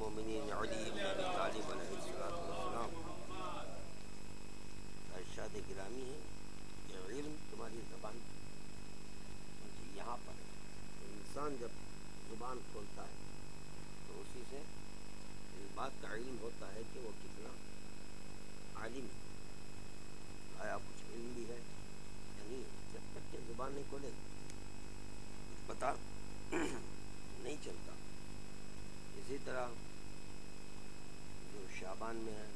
المومنین علی بن ابی طالب علیہ الصلوۃ والسلام کا ارشاد گرامی ہے کہ علم تمہاری زبان یہاں پر ہے. انسان جب زبان کھولتا ہے تو اسی سے اس بات کا علم ہوتا ہے کہ وہ کتنا عالم ہے، آیا کچھ علم بھی ہے یا نہیں. جب تک کہ زبان نہیں کھولے کچھ پتہ نہیں چلتا. اسی طرح جو شعبان میں ہے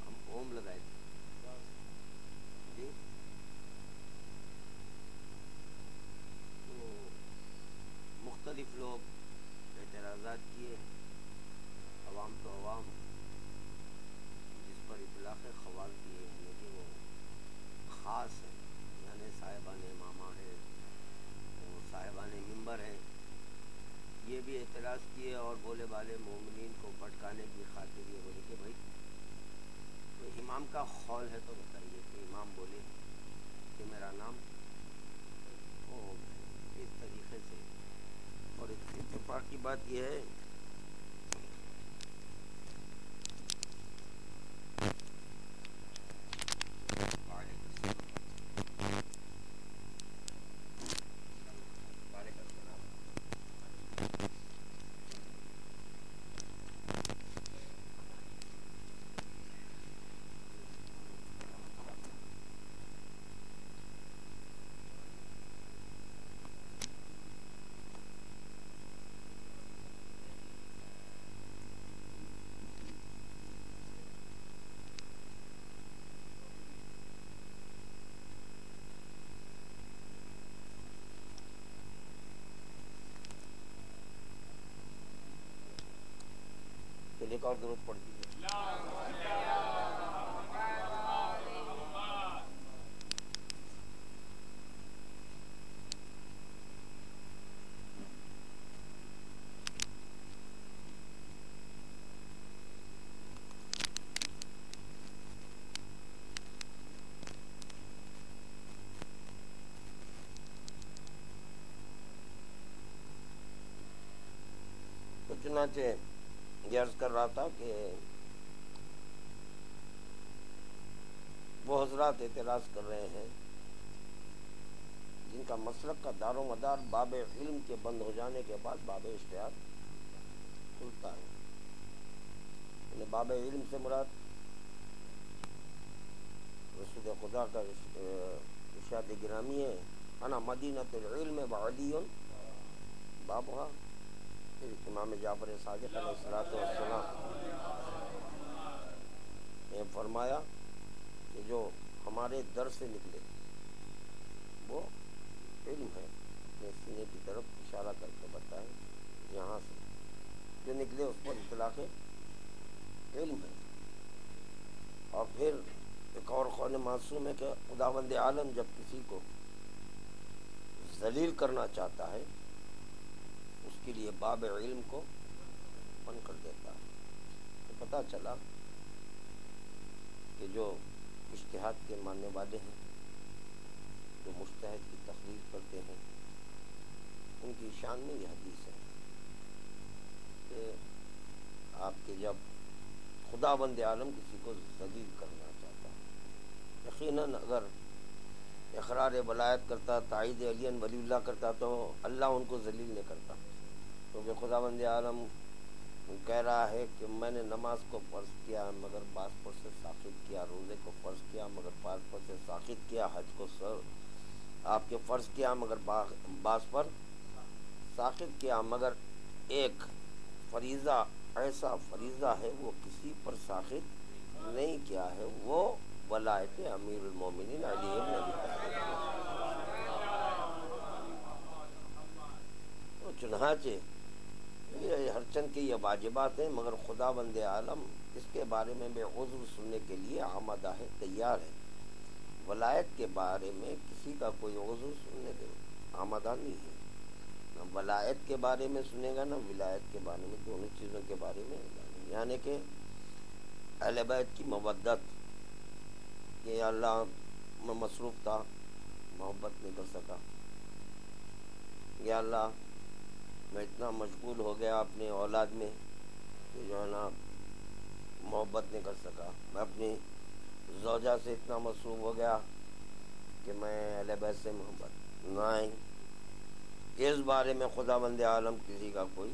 ہم اوم لگائے تھے جی، تو مختلف لوگ اعتراضات کیے، عوام تو عوام، جس پر اطلاق خواص دیے یعنی کہ وہ خاص ہے، یعنی صاحبان امامہ ہیں، وہ صاحبان منبر ہیں. یہ بھی اعتراض کیے اور بولے والے مومنین کو بھٹکانے کی خاطر یہ بولے کہ بھائی تو امام کا قول ہے تو بتائیے کہ امام بولے کہ میرا نام اوم ہے، اس طریقے سے. اور اتفاق کی بات یہ ہے ایک اور ضرورت پڑتی ہے. تو چنانچہ یہ عرض کر رہا تھا کہ وہ حضرات اعتراض کر رہے ہیں جن کا مسلک کا دار و مدار باب علم کے بند ہو جانے کے بعد باب اجتہاد کھلتا ہے. یعنی باب علم سے مراد رسول خدا کا ارشاد گرامی ہے انا مدینۃ العلم وعلی بابھا. پھر امام جعفر صادق علیہ الصلوۃ والسلام نے فرمایا کہ جو ہمارے در سے نکلے وہ علم ہے. اپنے سینے کی طرف اشارہ کر کے بتائیں یہاں سے جو نکلے اس پر اطلاق علم ہے. اور پھر ایک اور قول معصوم ہے کہ خداوند عالم جب کسی کو ذلیل کرنا چاہتا ہے اس کے لیے باب علم کو بند کر دیتا ہے. تو پتہ چلا کہ جو اجتہاد کے ماننے والے ہیں، جو مجتہد کی تقریر کرتے ہیں، ان کی شان میں یہ حدیث ہے کہ آپ کے جب خداوند عالم کسی کو ذلیل کرنا چاہتا ہے، یقیناً اگر اقرار ولایت کرتا، تائید علی ولی اللہ کرتا تو اللہ ان کو ذلیل نہیں کرتا. کیونکہ خداوند عالم کہہ رہا ہے کہ میں نے نماز کو فرض کیا مگر بعض پر سے ساقط کیا، روزے کو فرض کیا مگر بعض پر سے ساقط کیا، حج کو آپ کے فرض کیا مگر بعض پر ساقط کیا، مگر ایک فریضہ ایسا فریضہ ہے وہ کسی پر ساقط نہیں کیا ہے، وہ ولایت امیر المومنین علی بن ابی طالب. تو چنانچہ ہر چند کے یہ واجبات ہیں مگر خداوند عالم اس کے بارے میں بے عذر سننے کے لیے آمادہ ہے، تیار ہے. ولایت کے بارے میں کسی کا کوئی عذر سننے کے آمادہ نہیں ہے. نہ ولایت کے بارے میں سنے گا نہ ولایت کے بارے میں، دونوں چیزوں کے بارے میں. یعنی کہ اہل بیت کی مودت کہ یا اللہ میں مصروف تھا محبت نہیں کر سکا، یا اللہ میں اتنا مشغول ہو گیا اپنے اولاد میں کہ جو ہے نا محبت نہیں کر سکا. میں اپنی زوجہ سے اتنا مصروف ہو گیا کہ میں اہل بیت سے محبت نہیں. اس بارے میں خداوند عالم کسی کا کوئی،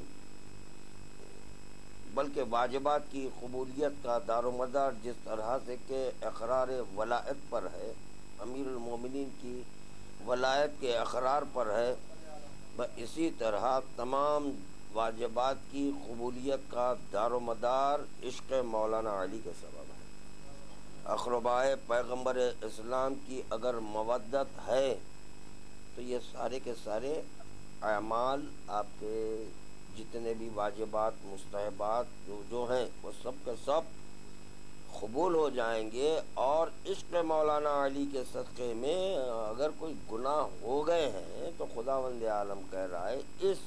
بلکہ واجبات کی قبولیت کا دار و مدار جس طرح سے کہ اقرار ولایت پر ہے، امیر المومنین کی ولایت کے اقرار پر ہے، اسی طرح تمام واجبات کی قبولیت کا دار و مدار عشق مولانا علی کے سبب ہے. اقربائے پیغمبر اسلام کی اگر مودت ہے تو یہ سارے کے سارے اعمال آپ کے جتنے بھی واجبات مستحبات جو ہیں وہ سب کے سب قبول ہو جائیں گے. اور عشق مولانا علی کے صدقے میں اگر کوئی گناہ ہو گئے ہیں تو خداوند عالم کہہ رہا ہے اس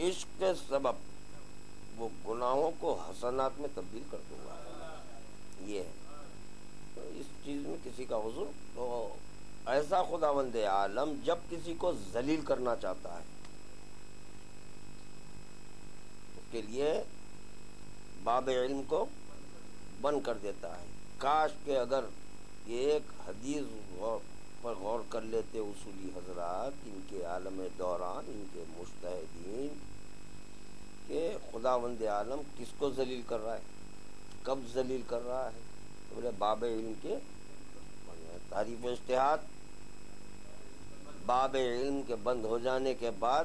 عشق کے سبب وہ گناہوں کو حسنات میں تبدیل کر دوں گا. یہ ہے تو اس چیز میں کسی کا عذر. تو ایسا خداوند عالم جب کسی کو ذلیل کرنا چاہتا ہے اس کے لیے باب علم کو بند کر دیتا ہے. کاش کہ اگر یہ ایک حدیث پر غور کر لیتے اصولی حضرات، ان کے عالم دوران، ان کے مجتہدین، کہ خداوند عالم کس کو ذلیل کر رہا ہے، کب ذلیل کر رہا ہے. تو بولے باب علم کے تعریف و اجتہاد، باب علم کے بند ہو جانے کے بعد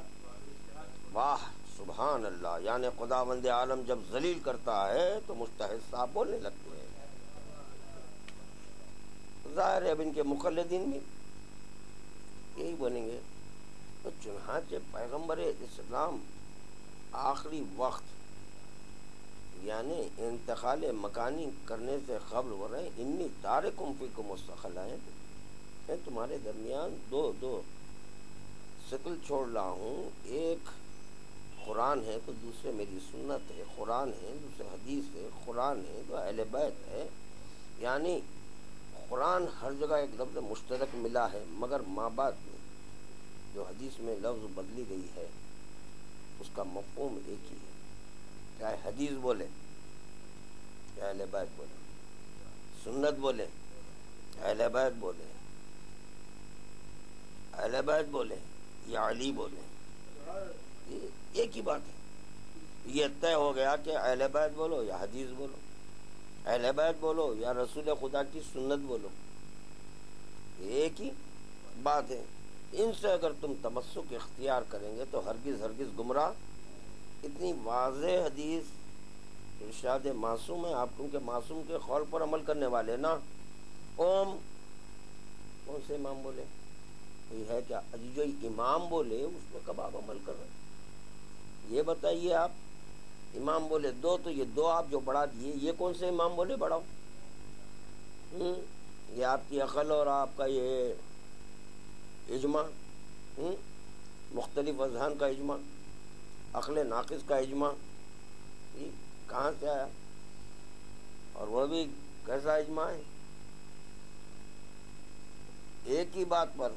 واہ سبحان اللہ، یعنی خداوند عالم جب ذلیل کرتا ہے تو مجتہد صاحب بولنے لگتے ہیں. ظاہر ہے اب ان کے مقلدین بھی یہی بولیں گے. تو چنانچہ پیغمبر اسلام آخری وقت یعنی انتقال مکانی کرنے سے قبل ہو رہے ہیں انی تارکم فیکم الثقلین، میں تمہارے درمیان دو ثقل چھوڑ رہا ہوں. ایک قرآن ہے تو دوسرے میری سنت ہے. قرآن ہے دوسرے حدیث ہے. قرآن ہے تو اہل بیت ہے. یعنی قرآن ہر جگہ ایک لفظ مشترک ملا ہے، مگر ماں بعد میں جو حدیث میں لفظ بدلی گئی ہے اس کا مفہوم ایک ہی ہے. چاہے حدیث بولے، چاہے اہل بیت بولے، سنت بولے، اہل بیت بولے، اہل بیت بولے یا علی بولے، ایک ہی بات ہے. یہ طے ہو گیا کہ اہل بیت بولو یا حدیث بولو، اہل بیت بولو یا رسول خدا کی سنت بولو، ایک ہی بات ہے. ان سے اگر تم تمسک اختیار کریں گے تو ہرگز ہرگز گمراہ. اتنی واضح حدیث ارشاد معصوم ہے. آپ کیونکہ معصوم کے قول پر عمل کرنے والے نا. قوم کون سے امام بولے کوئی ہے کیا؟ جو امام بولے اس میں کب آپ عمل کر رہے ہیں یہ بتائیے. آپ امام بولے دو تو یہ دو آپ جو بڑھا دیے، یہ کون سے امام بولے بڑھاؤ؟ یہ آپ کی عقل اور آپ کا یہ اجماع، مختلف اذہان کا اجماع، عقل ناقص کا اجماع، یہ کہاں سے آیا؟ اور وہ بھی کیسا اجماع ہے؟ ایک ہی بات پر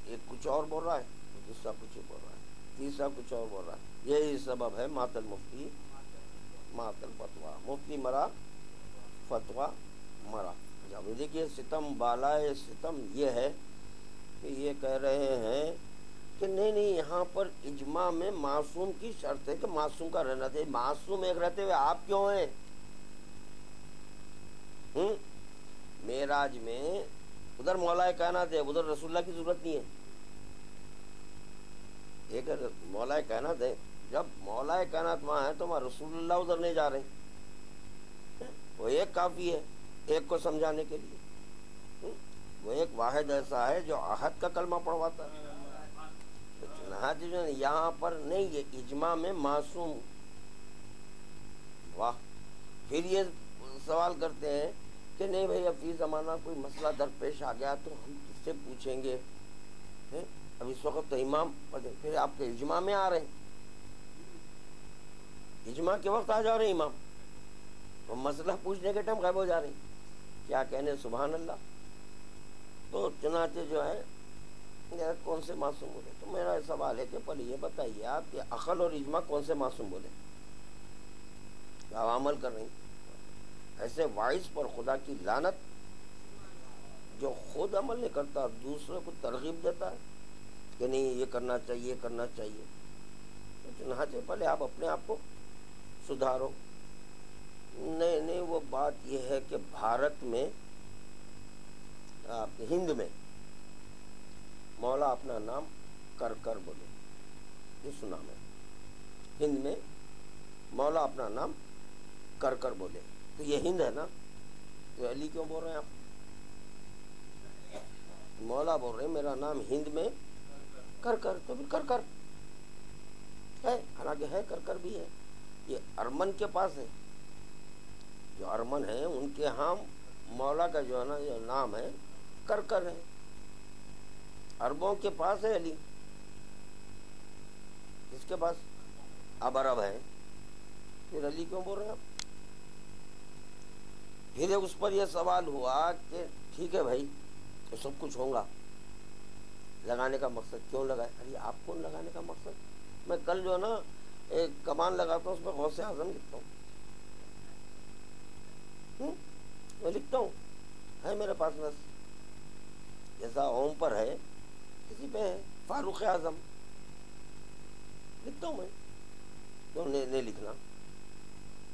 ایک کچھ اور بول رہا ہے، دوسرا کچھ بول رہا ہے، تیسرا کچھ اور بول رہا ہے. یہی سبب ہے مات المفتی مات الفتویٰ، مفتی مرا فتویٰ مرا. جب دیکھیے ستم بالائے ستم یہ ہے کہ یہ کہہ رہے ہیں کہ نہیں یہاں پر اجماع میں معصوم کی شرط ہے کہ معصوم کا رہنا چاہیے. معصوم ایک رہتے ہوئے آپ کیوں ہیں؟ معراج میں ادھر مولا کائنات ہے، ادھر رسول اللہ کی ضرورت نہیں ہے. ایک مولا کائنات ہے، جب مولا کائنات وہاں ہے تو وہاں رسول اللہ ادھر نہیں جا رہے. وہ ایک کافی ہے ایک کو سمجھانے کے لیے. وہ ایک واحد ایسا ہے جو احد کا کلمہ پڑھواتا ہے. یہاں پر نہیں، یہ اجماع میں معصوم. واہ. پھر یہ سوال کرتے ہیں کہ نہیں بھائی اب فی زمانہ کوئی مسئلہ درپیش آ گیا تو ہم کس سے پوچھیں گے؟ اب اس وقت تو امام پھر آپ کے اجماع میں آ رہے ہیں، اجماع کے وقت آ جا رہے ہیں امام، وہ مسئلہ پوچھنے کے ٹائم غائب ہو جا رہے ہیں. کیا کہنے سبحان اللہ. تو چنانچہ جو ہے کون سے معصوم بولے؟ تو میرا سوال ہے کہ پہلے یہ بتائیے آپ کہ عقل اور اجماع کون سے معصوم بولے؟ آپ عمل کر رہی ہیں ایسے وائس پر خدا کی لعنت جو خود عمل نہیں کرتا دوسروں کو ترغیب دیتا ہے کہ نہیں یہ کرنا چاہیے کرنا چاہیے. تو چنانچہ پہلے آپ اپنے آپ کو سدھارو. نہیں وہ بات یہ ہے کہ بھارت میں ہند میں مولا اپنا نام کر کر بولے. یہ سنا میں ہند میں مولا اپنا نام کر کر بولے. تو یہ ہند ہے نا، تو علی کیوں بول رہے ہیں آپ؟ مولا بول رہے ہیں میرا نام ہند میں کر کر، تو پھر کر کر ہے، حالانکہ ہے کر کر بھی ہے. یہ ارمن کے پاس ہے، جو ارمن ہیں ان کے ہاں مولا کا جو ہے نا جو نام ہے کر کر ہے. عربوں کے پاس ہے علی، اس کے پاس اب عرب ہے، پھر علی کیوں بول رہے ہیں آپ؟ پھر اس پر یہ سوال ہوا کہ ٹھیک ہے بھائی تو سب کچھ ہوگا، لگانے کا مقصد کیوں لگائے؟ ارے آپ کون لگانے کا مقصد؟ میں کل جو ہے نا ایک کمان لگاتا ہوں اس میں غوث اعظم لکھتا ہوں، میں لکھتا ہوں، ہے میرے پاس نص جیسا اوم پر ہے کسی پہ ہے فاروق اعظم، لکھتا ہوں میں، کیوں نہیں لکھنا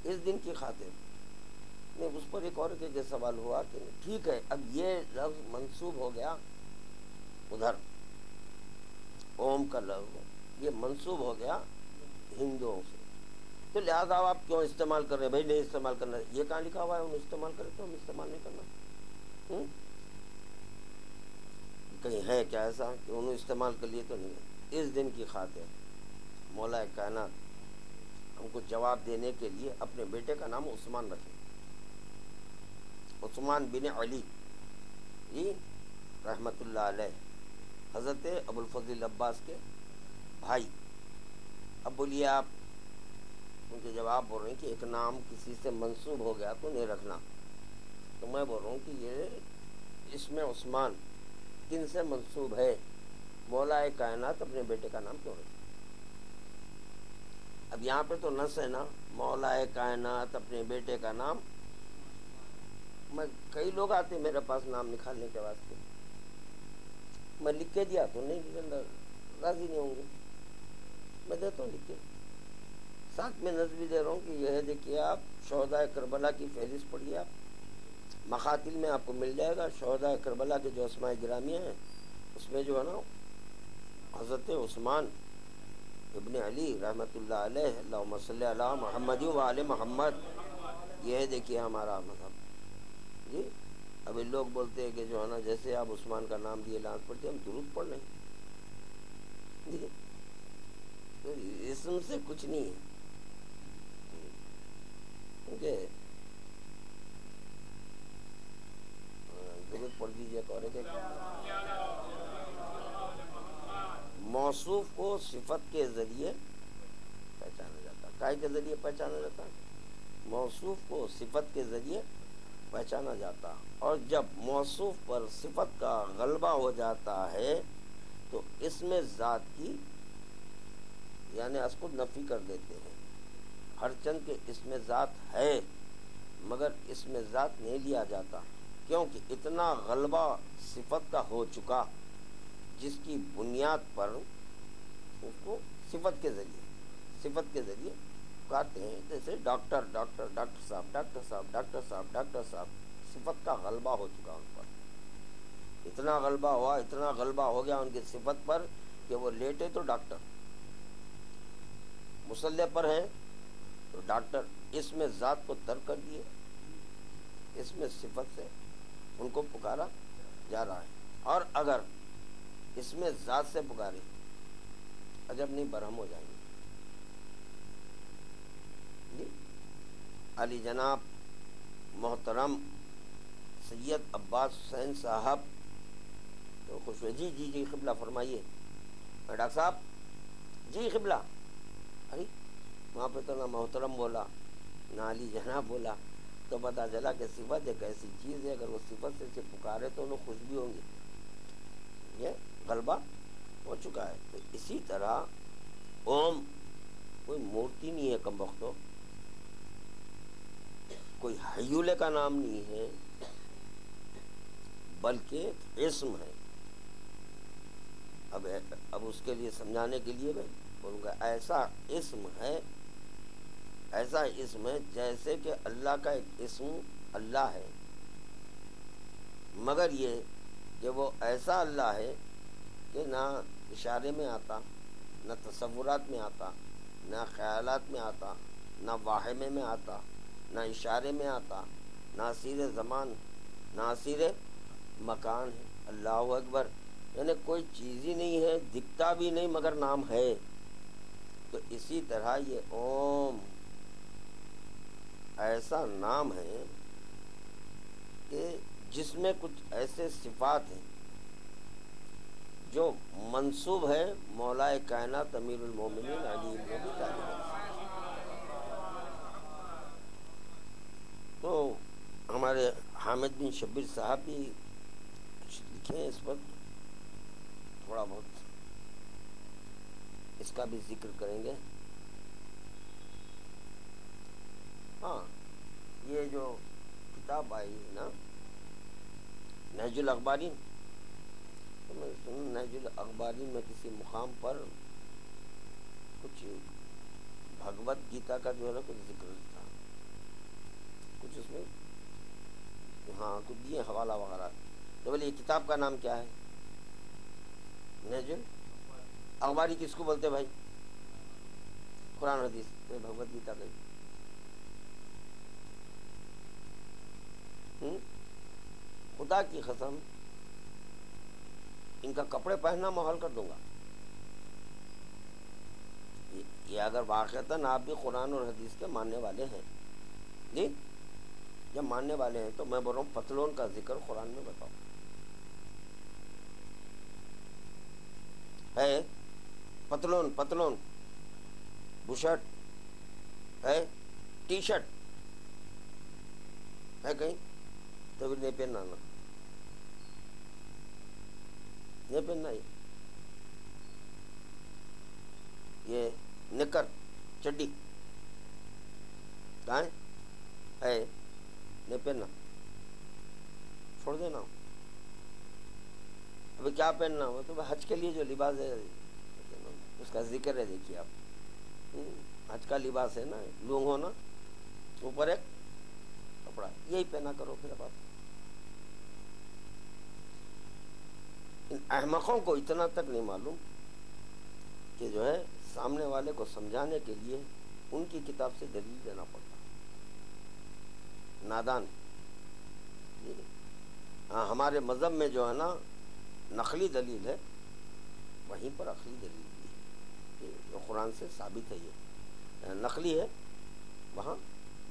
اس دن کی خاطر. نہیں اس پر ایک اور کہ سوال ہوا کہ ٹھیک ہے اب یہ لفظ منسوب ہو گیا ادھر، اوم کا لفظ یہ منسوب ہو گیا ہندوؤں سے، تو لہٰذا آپ کیوں استعمال کر رہے ہیں؟ بھائی نہیں استعمال کرنا، یہ کہاں لکھا ہوا ہے انہوں استعمال کرے تو ہم استعمال نہیں کرنا؟ کہیں ہے کیا ایسا کہ انہوں استعمال کر لیے تو نہیں ہے؟ اس دن کی خاطر مولا کائنات ہم کو جواب دینے کے لیے اپنے بیٹے کا نام عثمان رکھے. عثمان بن علی جی رحمۃ اللہ علیہ، حضرت ابو الفضل عباس کے بھائی. اب بولیے آپ ان کے جواب بول رہے ہیں کہ ایک نام کسی سے منسوب ہو گیا تو نہیں رکھنا. تو میں بول رہا ہوں کہ یہ اس میں عثمان کن سے منسوب ہے؟ مولا کائنات اپنے بیٹے کا نام کیوں رکھے؟ اب یہاں پہ تو نص ہے نا، مولا کائنات اپنے بیٹے کا نام. میں کئی لوگ آتے میرے پاس نام نکالنے کے واسطے، میں لکھ کے دیا تو نہیں راضی نہیں ہوں گے، میں دیتا ہوں لکھ کے، ساتھ میں نظر بھی دے رہا ہوں کہ یہ ہے دیکھیے آپ شہدائے کربلا کی فہرست پڑھیے، آپ مخاطل میں آپ کو مل جائے گا شہدائے کربلا کے جو اسماء گرامیہ ہیں، اس میں جو ہے نا حضرت عثمان ابن علی رحمۃ اللہ علیہ، اللہم صلی علی محمد و آل محمد، یہ ہے دیکھیے ہمارا مذہب جی. ابھی لوگ بولتے ہیں کہ جو ہے نا جیسے آپ عثمان کا نام دیے لعنت پڑھتے ہم درود پڑھ لیں جی، اسم سے کچھ نہیں ہے کیونکہ درود پڑھ دیجیے اور موصوف کو صفت کے ذریعے پہچانا جاتا ہے. کائے کے ذریعے پہچانا جاتا ہے؟ موصوف کو صفت کے ذریعے پہچانا جاتا. اور جب موصوف پر صفت کا غلبہ ہو جاتا ہے تو اس میں ذات کی یعنی اس کو نفی کر دیتے ہیں. ہر چند کے اس میں ذات ہے مگر اس میں ذات نہیں لیا جاتا، کیونکہ اتنا غلبہ صفت کا ہو چکا جس کی بنیاد پر اس کو صفت کے ذریعے کہتے ہیں. جیسے ڈاکٹر ڈاکٹر ڈاکٹر صاحب ڈاکٹر صاحب ڈاکٹر صاحب ڈاکٹر صاحب، صفت کا غلبہ ہو چکا ان پر، اتنا غلبہ ہو گیا ان کی صفت پر کہ وہ لیٹے تو ڈاکٹر، مصلح پر ہیں تو ڈاکٹر. اس میں ذات کو ترک کر دیے، اس میں صفت سے ان کو پکارا جا رہا ہے. اور اگر اس میں ذات سے پکارے عجب نہیں برہم ہو جائیں گے جی. علی جناب محترم سید عباس حسین صاحب تو خوش ہوئے، جی قبلہ فرمائیے. ڈاکٹر صاحب جی قبلہ. ارے وہاں پہ تو نہ محترم بولا نہ علی جناب بولا، تو پتہ چلا کہ صفت ایک ایسی چیز ہے اگر وہ صفت سے پکارے تو انہیں خوش بھی ہوں گے. غلبہ ہو چکا ہے۔ تو اسی طرح اوم کوئی مورتی نہیں ہے کم وقتوں، کوئی حیولے کا نام نہیں ہے، بلکہ اسم ہے۔ اب اس کے لیے سمجھانے کے لیے میں بولوں گا ایسا اسم ہے، ایسا اسم ہے جیسے کہ اللہ کا ایک اسم اللہ ہے، مگر یہ کہ وہ ایسا اللہ ہے کہ نہ اشارے میں آتا، نہ تصورات میں آتا، نہ خیالات میں آتا، نہ واہمے میں آتا، نہ اشارے میں آتا، نہ اسیر زمان، نہ اسیر مکان ہے۔ اللہ اکبر، یعنی کوئی چیز ہی نہیں ہے، دکھتا بھی نہیں مگر نام ہے۔ تو اسی طرح یہ اوم ایسا نام ہے کہ جس میں کچھ ایسے صفات ہیں جو منسوب ہے مولا کائنات امیر المومنین علی بن ابی طالب۔ تو ہمارے حامد بن شبیر صاحب بھی کچھ لکھے ہیں اس وقت، تھوڑا بہت اس کا بھی ذکر کریں گے۔ ہاں، یہ جو کتاب آئی ہے نا نہج الاخبارین، تو میں نہج الاخبارین میں کسی مقام پر کچھ بھگوت گیتا کا جو ہے نا کچھ ذکر تھا، کچھ اس میں ہاں کچھ دیے حوالہ وغیرہ۔ تو بولے یہ کتاب کا نام کیا ہے؟ نہج الاخباری کس کو بولتے بھائی؟ قرآن حدیث، بھگوت گیتا کا خدا کی قسم ان کا کپڑے پہننا محال کر دوں گا۔ یہ اگر واقعتاً آپ بھی قرآن اور حدیث کے ماننے والے ہیں، جی جب ماننے والے ہیں تو میں بول رہا ہوں پتلون کا ذکر قرآن میں بتاؤ ہے؟ پتلون، پتلون، بشرٹ ہے، ٹی شرٹ ہے کہیں؟ تو بھی نہیں پہننا، نہیں پہننا۔ یہ نکر چڈی کہاں ہے؟ نہیں پہننا، چھوڑ دینا۔ ابھی کیا پہننا ہو تو حج کے لیے جو لباس ہے اس کا ذکر ہے، دیکھیے آپ، حج کا لباس ہے نا، لونگ ہونا، اوپر ایک کپڑا، یہی پہنا کرو پھر۔ اب آپ ان احمقوں کو اتنا تک نہیں معلوم کہ جو ہے سامنے والے کو سمجھانے کے لیے ان کی کتاب سے دلیل دینا پڑتا، نادان۔ ہاں، ہمارے مذہب میں جو ہے نا نقلی دلیل ہے، وہیں پر عقلی دلیل بھی ہے، جو قرآن سے ثابت ہے، یہ نقلی ہے وہاں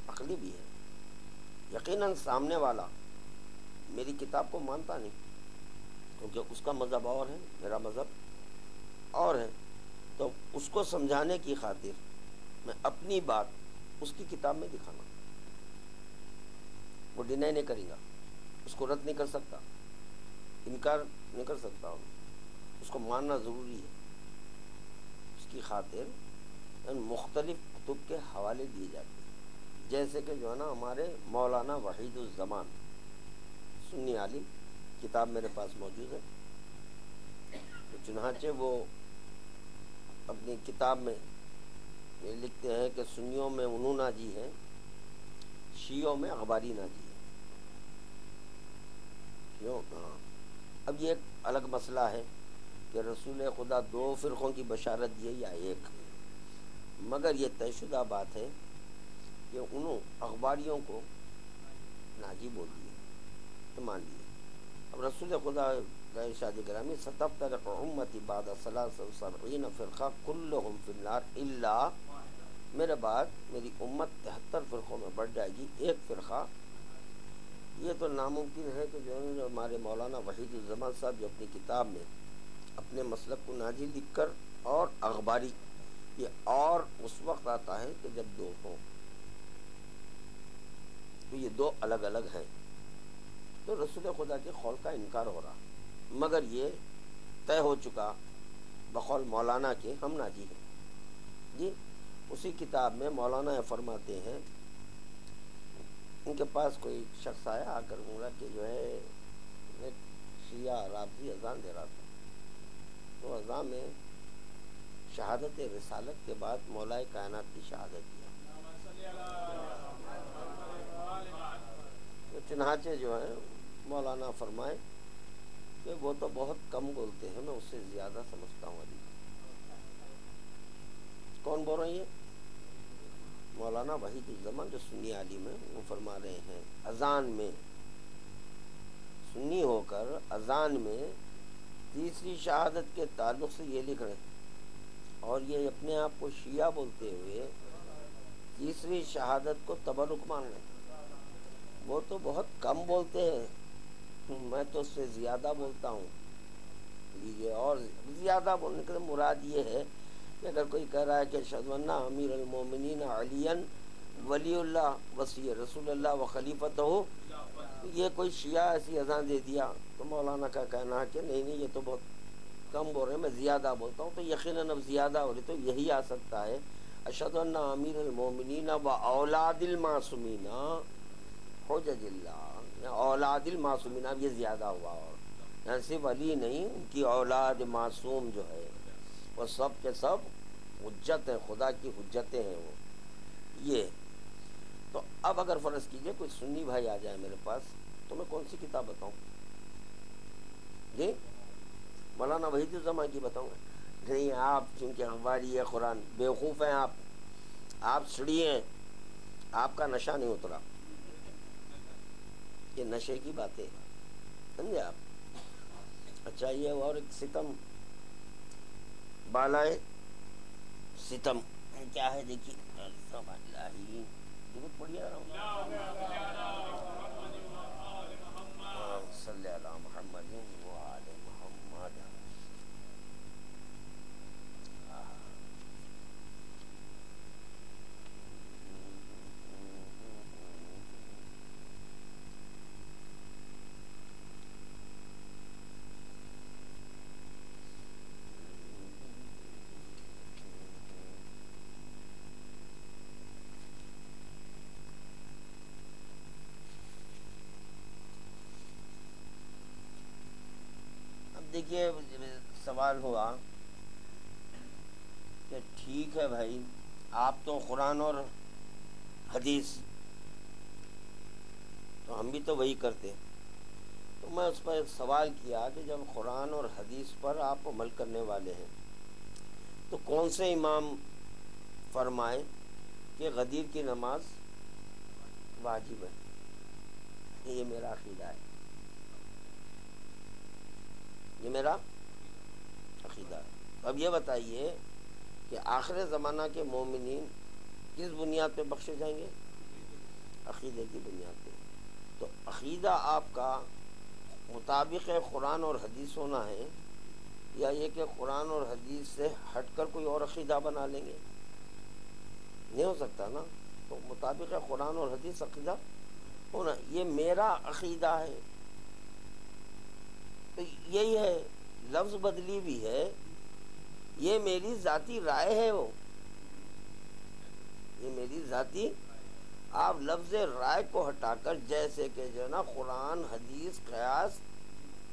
عقلی بھی ہے۔ یقیناً سامنے والا میری کتاب کو مانتا نہیں، کیونکہ اس کا مذہب اور ہے، میرا مذہب اور ہے، تو اس کو سمجھانے کی خاطر میں اپنی بات اس کی کتاب میں دکھانا، وہ ڈینائی نہیں کرے گا، اس کو رد نہیں کر سکتا، انکار نہیں کر سکتا، اس کو ماننا ضروری ہے۔ اس کی خاطر مختلف کتب کے حوالے دیے جاتے ہیں، جیسے کہ جو ہے نا ہمارے مولانا وحید الزمان سنی عالم، کتاب میرے پاس موجود ہے، چنانچہ وہ اپنی کتاب میں یہ لکھتے ہیں کہ سنیوں میں انو ناجی ہے، شیعوں میں اخباری ناجی ہے۔ ہاں، اب یہ ایک الگ مسئلہ ہے کہ رسول خدا دو فرقوں کی بشارت دیے یا ایک، مگر یہ طے شدہ بات ہے کہ انہوں اخباریوں کو ناجی بول دیے تو مان لیے۔ اب رسول خدا کا ارشاد گرامی ستفترق امتی بعد 73 فرقہ کلہم فی النار الا، میرے بعد میری امت 73 فرقوں میں بڑھ جائے گی، ایک فرقہ۔ یہ تو ناممکن ہے کہ جو ہمارے مولانا وحید الزمان صاحب جو اپنی کتاب میں اپنے مسلک کو ناجی لکھ کر اور اخباری، یہ اور اس وقت آتا ہے کہ جب دو ہوں، تو یہ دو الگ الگ ہیں، تو رسول خدا کے قول کا انکار ہو رہا، مگر یہ طے ہو چکا بقول مولانا کے ہم ناجی ہیں جی. اسی کتاب میں مولانا فرماتے ہیں، ان کے پاس کوئی شخص آیا آ کر بولا کہ جو ہے ایک شیعہ رافضی اذان دے رہا تھا، تو اذان میں شہادت رسالت کے بعد مولائے کائنات کی شہادت دیا. تو چنانچہ جو ہے مولانا فرمائے کہ وہ تو بہت کم بولتے ہیں، میں اس سے زیادہ سمجھتا ہوں. ابھی کون بول رہے ہیں؟ مولانا وحید الزمان جو سنی عالم ہے، وہ فرما رہے ہیں اذان میں سنی ہو کر اذان میں تیسری شہادت کے تعلق سے یہ لکھ رہے ہیں، اور یہ اپنے آپ کو شیعہ بولتے ہوئے تیسری شہادت کو تبرک مان رہے ہیں. وہ تو بہت کم بولتے ہیں، میں تو اس سے زیادہ بولتا ہوں. لیجیے، اور زیادہ بولنے کا مراد یہ ہے کہ اگر کوئی کہہ رہا ہے کہ اشہد ان امیر المومنین علی ولی اللہ وصی رسول اللہ و خلیفۃہ، یہ کوئی شیعہ ایسی اذان دے دیا تو مولانا کا کہنا ہے کہ نہیں یہ تو بہت کم بول رہے ہیں، میں زیادہ بولتا ہوں. تو یقیناً اب زیادہ ہو رہی تو یہی آ سکتا ہے، اشہد ان امیر المومنین و اولاد المعصومین حجج اللہ، یا اولاد المعصومین. اب یہ زیادہ ہوا، اور یہاں صرف علی نہیں، ان کی اولاد معصوم جو ہے وہ سب کے سب حجت ہیں، خدا کی حجتیں ہیں وہ. یہ تو اب اگر فرض کیجئے کوئی سنی بھائی آ جائے میرے پاس تو میں کون سی کتاب بتاؤں؟ جی مولانا وحید الزمان کی بتاؤں گا؟ نہیں، آپ چونکہ اخباری ہے قرآن، بیوقوف ہیں آپ سڑی ہیں، آپ کا نشہ نہیں اترا. یہ نشے کی باتیں سمجھے آپ. اچھا، یہ اور ایک ستم بالائے ستم کیا ہے دیکھیے، درود پڑھیے صلی اللہ محمد وآل محمد. دیکھیے، سوال ہوا کہ ٹھیک ہے بھائی، آپ تو قرآن اور حدیث، تو ہم بھی تو وہی کرتے. تو میں اس پر ایک سوال کیا کہ جب قرآن اور حدیث پر آپ عمل کرنے والے ہیں تو کون سے امام فرمائے کہ غدیر کی نماز واجب ہے؟ یہ میرا عقیدہ ہے، یہ میرا عقیدہ ہے. اب یہ بتائیے کہ آخر زمانہ کے مومنین کس بنیاد پہ بخشے جائیں گے؟ عقیدے کی بنیاد پہ. تو عقیدہ آپ کا مطابق قرآن اور حدیث ہونا ہے، یا یہ کہ قرآن اور حدیث سے ہٹ کر کوئی اور عقیدہ بنا لیں گے؟ نہیں ہو سکتا نا. تو مطابق قرآن اور حدیث عقیدہ ہونا، یہ میرا عقیدہ ہے. تو یہی ہے، لفظ بدلی بھی ہے، یہ میری ذاتی رائے ہے. وہ یہ میری ذاتی، آپ لفظ رائے کو ہٹا کر، جیسے کہ جو ہے نا قرآن حدیث قیاس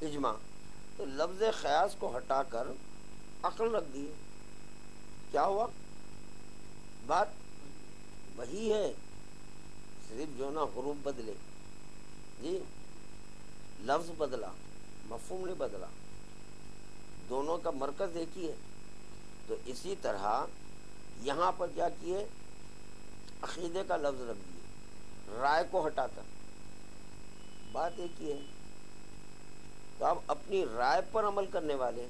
اجماع، تو لفظ قیاس کو ہٹا کر عقل رکھ دیے، کیا ہوا؟ بات وہی ہے، صرف جو نا حروف بدلے. جی لفظ بدلا، مفہوم نہیں بدلا، دونوں کا مرکز ایک ہی ہے. تو اسی طرح یہاں پر کیا کیے، عقیدے کا لفظ رکھ دیے، رائے کو ہٹا کر، بات ایک ہی ہے. تو اب اپنی رائے پر عمل کرنے والے،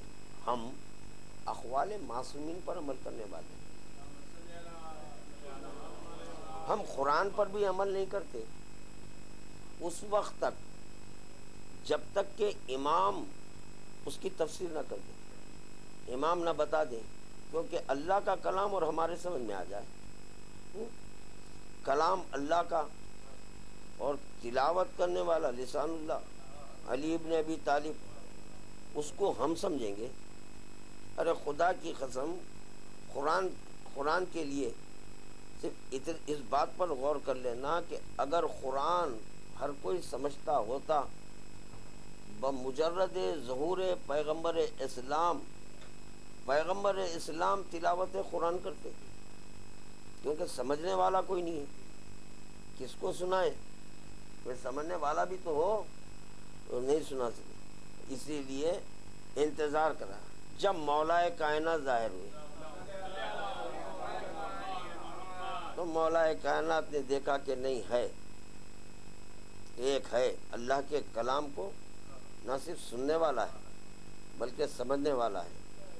ہم اقوال معصومین پر عمل کرنے والے. ہم قرآن پر بھی عمل نہیں کرتے اس وقت تک جب تک کہ امام اس کی تفسیر نہ کر دے، امام نہ بتا دے. کیونکہ اللہ کا کلام اور ہمارے سمجھ میں آ جائے، کلام اللہ کا اور تلاوت کرنے والا لسان اللہ علی ابن ابی طالب، اس کو ہم سمجھیں گے. ارے خدا کی قسم، قرآن کے لیے صرف اس بات پر غور کر لینا کہ اگر قرآن ہر کوئی سمجھتا ہوتا بمجرد ظہور پیغمبر اسلام تلاوت قرآن کرتے، کیونکہ سمجھنے والا کوئی نہیں ہے. کس کو سنائے؟ کوئی سمجھنے والا بھی تو ہو، تو نہیں سنا سکے. اسی لیے انتظار کرا جب مولا کائنات ظاہر ہوئے. تو مولا کائنات نے دیکھا کہ نہیں ہے، ایک ہے اللہ کے کلام کو نہ صرف سننے والا ہے بلکہ سمجھنے والا ہے.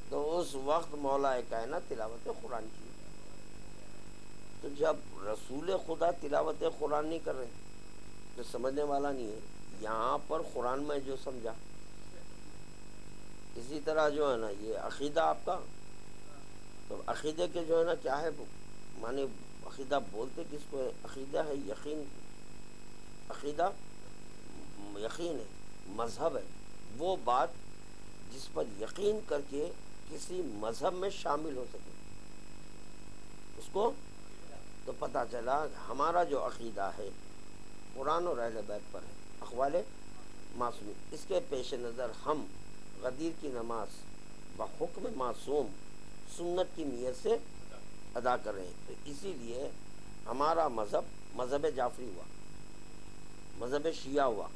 تو اس وقت مولا کائنات تلاوت قرآن کی. تو جب رسول خدا تلاوت قرآن نہیں کر رہے تو سمجھنے والا نہیں ہے. یہاں پر قرآن میں جو سمجھا. اسی طرح جو ہے نا یہ عقیدہ آپ کا، تو عقیدے کے جو ہے نا کیا ہے معنی، عقیدہ بولتے کس کو ہے؟ عقیدہ ہے یقین. عقیدہ یقین ہے، مذہب ہے، وہ بات جس پر یقین کر کے کسی مذہب میں شامل ہو سکے. اس کو تو پتہ چلا ہمارا جو عقیدہ ہے قرآن اور اہل بیت پر ہے، اقوال معصوم. اس کے پیش نظر ہم غدیر کی نماز بحکم معصوم سنت کی نیت سے ادا کر رہے ہیں. تو اسی لیے ہمارا مذہب جعفری ہوا، مذہب شیعہ ہوا.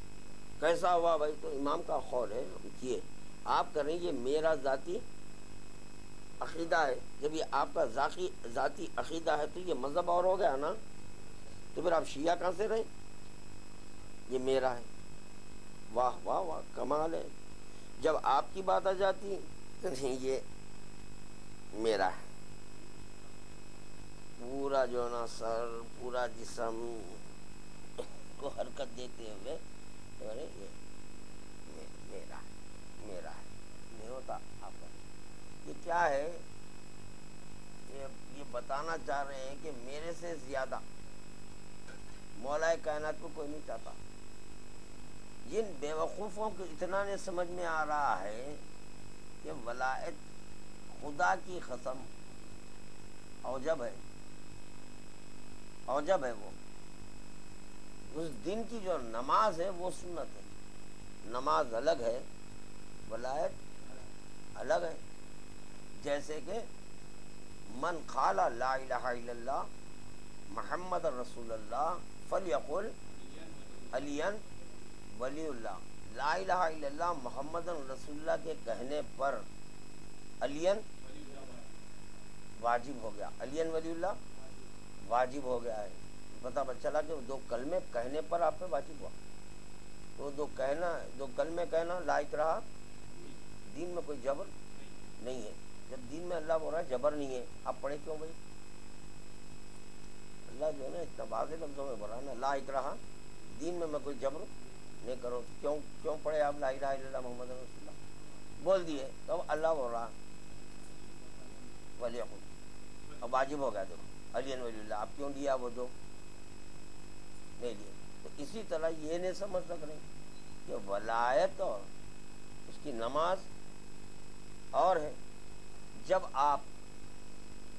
کیسا ہوا بھائی؟ تو امام کا قول ہے ہم کیے. آپ کریں یہ میرا ذاتی عقیدہ ہے. جب یہ آپ کا ذاتی عقیدہ ہے تو یہ مذہب اور ہو گیا نا. تو پھر آپ شیعہ کہاں سے رہے؟ یہ میرا ہے. واہ واہ واہ، کمال ہے. جب آپ کی بات آ جاتی تو نہیں، یہ میرا ہے. پورا جو نا سر، پورا جسم کو حرکت دیتے ہوئے یہ میرا ہے، نہیں ہوتا آپ کا. یہ کیا ہے؟ یہ بتانا چاہ رہے ہیں کہ میرے سے زیادہ مولا کائنات کو کوئی نہیں چاہتا. جن بیوقوفوں کو اتنا نہیں سمجھ میں آ رہا ہے کہ ولایت خدا کی قسم اوجب ہے وہ. اس دن کی جو نماز ہے وہ سنت ہے. نماز الگ ہے، ولایت الگ ہے. جیسے کہ من قال لا الہ الا اللہ محمد رسول اللہ فلیقل علی ولی اللہ. لا الہ الا اللہ محمد رسول اللہ کے کہنے پر علی واجب ہو گیا، علی ولی اللہ واجب ہو گیا ہے. پتہ چلا کہ دو کلمے کہنے پر آپ پہ واجب ہوا. تو دو کلمے کہنا لا اکراہ، دین میں کوئی جبر نہیں ہے. جب دین میں اللہ بول رہا ہے جبر نہیں ہے، آپ پڑھے کیوں بھائی؟ اللہ جو ہے نا اتنا واضح لفظوں میں بول رہا ہے نا، لا اکراہ، دین میں کوئی جبر نہیں کرو. کیوں پڑھے آپ لا الہ الا اللہ محمد رسول اللہ بول دیے؟ تو اللہ بول رہا ولیقل، اب واجب ہو گیا. دیکھو علی ولی اللہ، آپ کیوں لیا وہ دو؟ نہیں لیے. تو اسی طرح یہ نہیں سمجھ سک رہے کہ ولایت اور اس کی نماز اور ہے. جب آپ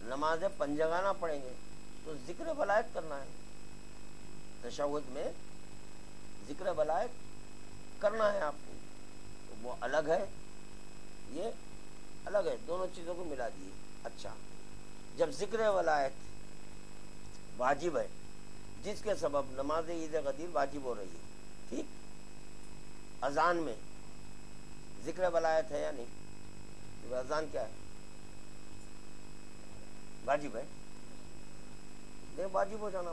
نماز پنجگانہ پڑھیں گے تو ذکر ولایت کرنا ہے. تشہد میں ذکر ولایت کرنا ہے آپ کو. تو وہ الگ ہے، یہ الگ ہے. دونوں چیزوں کو ملا دیے. اچھا، جب ذکر ولایت واجب ہے جس کے سبب نماز عید غدیر واجب ہو رہی ہے، ٹھیک، اذان میں ذکر ولایت ہے یا نہیں؟ اذان کیا ہے؟ واجب ہے. نہیں، واجب ہو جانا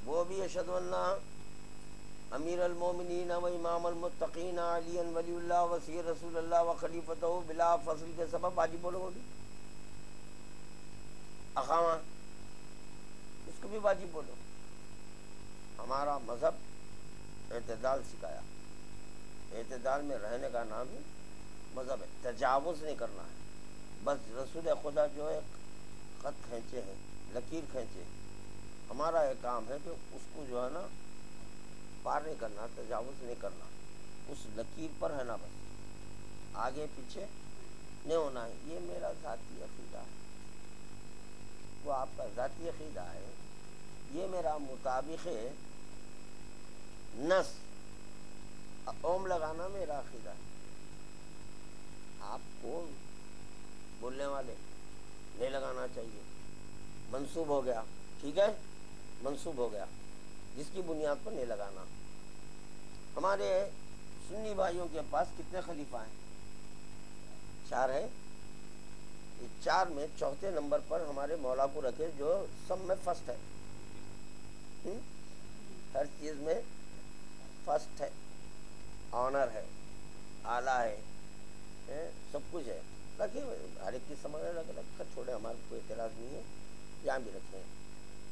وہ بھی اشہد ان امیر المومنین و امام المتقین علی ولی اللہ وصی رسول اللہ و خلیفتہ بلا فصل کے سبب واجب بولو. وہ بھی اقامہ، اس کو بھی واجب بولو. ہمارا مذہب اعتدال سکھایا. اعتدال میں رہنے کا نام ہی مذہب ہے. تجاوز نہیں کرنا ہے. بس رسول خدا جو ہے خط کھینچے ہیں، لکیر کھینچے، ہمارا یہ کام ہے کہ اس کو جو ہے نا پار نہیں کرنا، تجاوز نہیں کرنا. اس لکیر پر ہے نا، بس آگے پیچھے نہیں ہونا ہے. یہ میرا ذاتی عقیدہ ہے، وہ آپ کا ذاتی عقیدہ ہے. یہ میرا مطابق نس اوم لگانا میرا عقیدہ ہے. آپ کون بولنے والے؟ نہیں لگانا چاہیے، منسوب ہو گیا. ٹھیک ہے، منسوب ہو گیا، جس کی بنیاد پر نہیں لگانا. ہمارے سنی بھائیوں کے پاس کتنے خلیفہ ہیں؟ 4 ہے. یہ 4 میں چوتھے نمبر پر ہمارے مولا کو رکھے، جو سب میں فرسٹ ہے. ہر چیز میں فرسٹ ہے، آنر ہے، اعلیٰ ہے، سب کچھ ہے. رکھے ہر ایک کی سمجھ الگ الگ، چھوڑے، ہمارا کوئی اعتراض نہیں ہے، یہاں بھی رکھے ہیں.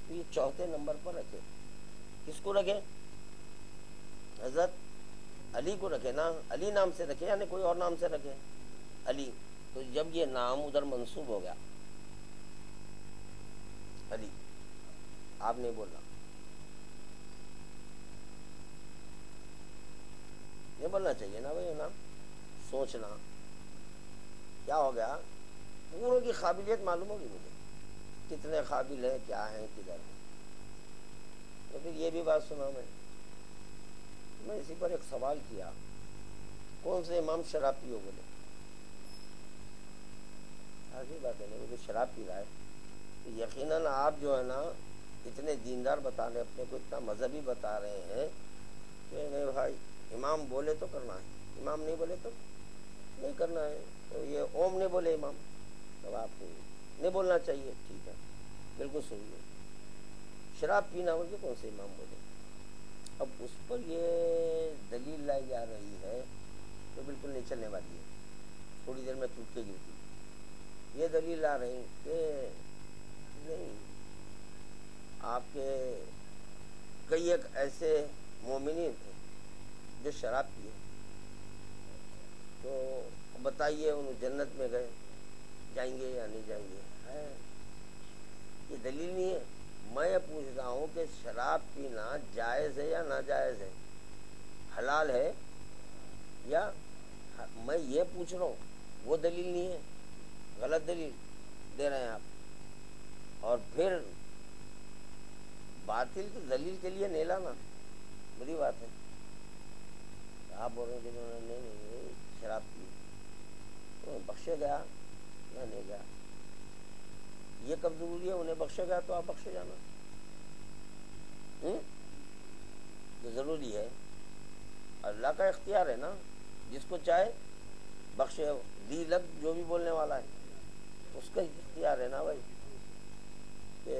تو یہ چوتھے نمبر پر رکھے. کس کو رکھے؟ حضرت علی کو رکھے نا. علی نام سے رکھے، یعنی کوئی اور نام سے رکھے علی. تو جب یہ نام ادھر منسوب ہو گیا علی، آپ نہیں بولنا، نہیں بولنا چاہیے نا بھائی. نام سوچنا کیا ہو گیا، پوروں کی قابلیت معلوم ہوگی مجھے، کتنے قابل ہیں، کیا ہیں، کدھر ہیں. تو پھر یہ بھی بات سنا میں اسی پر ایک سوال کیا، کون سے امام شراب پیو؟ بولے ایسی بات ہے نہیں، وہ شراب پی رہا ہے. تو یقیناً آپ جو ہے نا اتنے دیندار بتا رہے، اپنے کو اتنا مذہبی بتا رہے ہیں کہ نہیں بھائی، امام بولے تو کرنا ہے، امام نہیں بولے تو نہیں کرنا ہے. تو یہ اوم نہیں بولے امام، تو آپ کو نہیں بولنا چاہیے. ٹھیک ہے، بالکل صحیح ہے. شراب پینا ہو کے کون سے امام بولے؟ اب اس پر یہ دلیل لائی جا رہی ہے تو بالکل نہیں چلنے والی ہے، تھوڑی دیر میں ٹوٹ کے گرتی. یہ دلیل لا رہی کہ نہیں، آپ کے کئی ایک ایسے مومنین تھے جو شراب پیے، تو بتائیے انہوں جنت میں گئے، جائیں گے یا نہیں جائیں گے؟ ہے یہ دلیل نہیں ہے. میں پوچھ رہا ہوں کہ شراب پینا جائز ہے یا ناجائز ہے، حلال ہے یا، میں یہ پوچھ رہا ہوں. وہ دلیل نہیں ہے، غلط دلیل دے رہے ہیں آپ. اور پھر باطل کی دلیل کے لیے نہیں لانا بری بات ہے. آپ بول رہے ہیں کہ نہیں شراب پی تو بخشے گیا یا نہیں گیا. یہ کب ضروری ہے؟ انہیں بخشے گیا تو آپ بخشے جانا، یہ ضروری ہے. اللہ کا اختیار ہے نا، جس کو چاہے بخشے. لی لگ جو بھی بولنے والا ہے اس کا اختیار ہے نا بھائی، کہ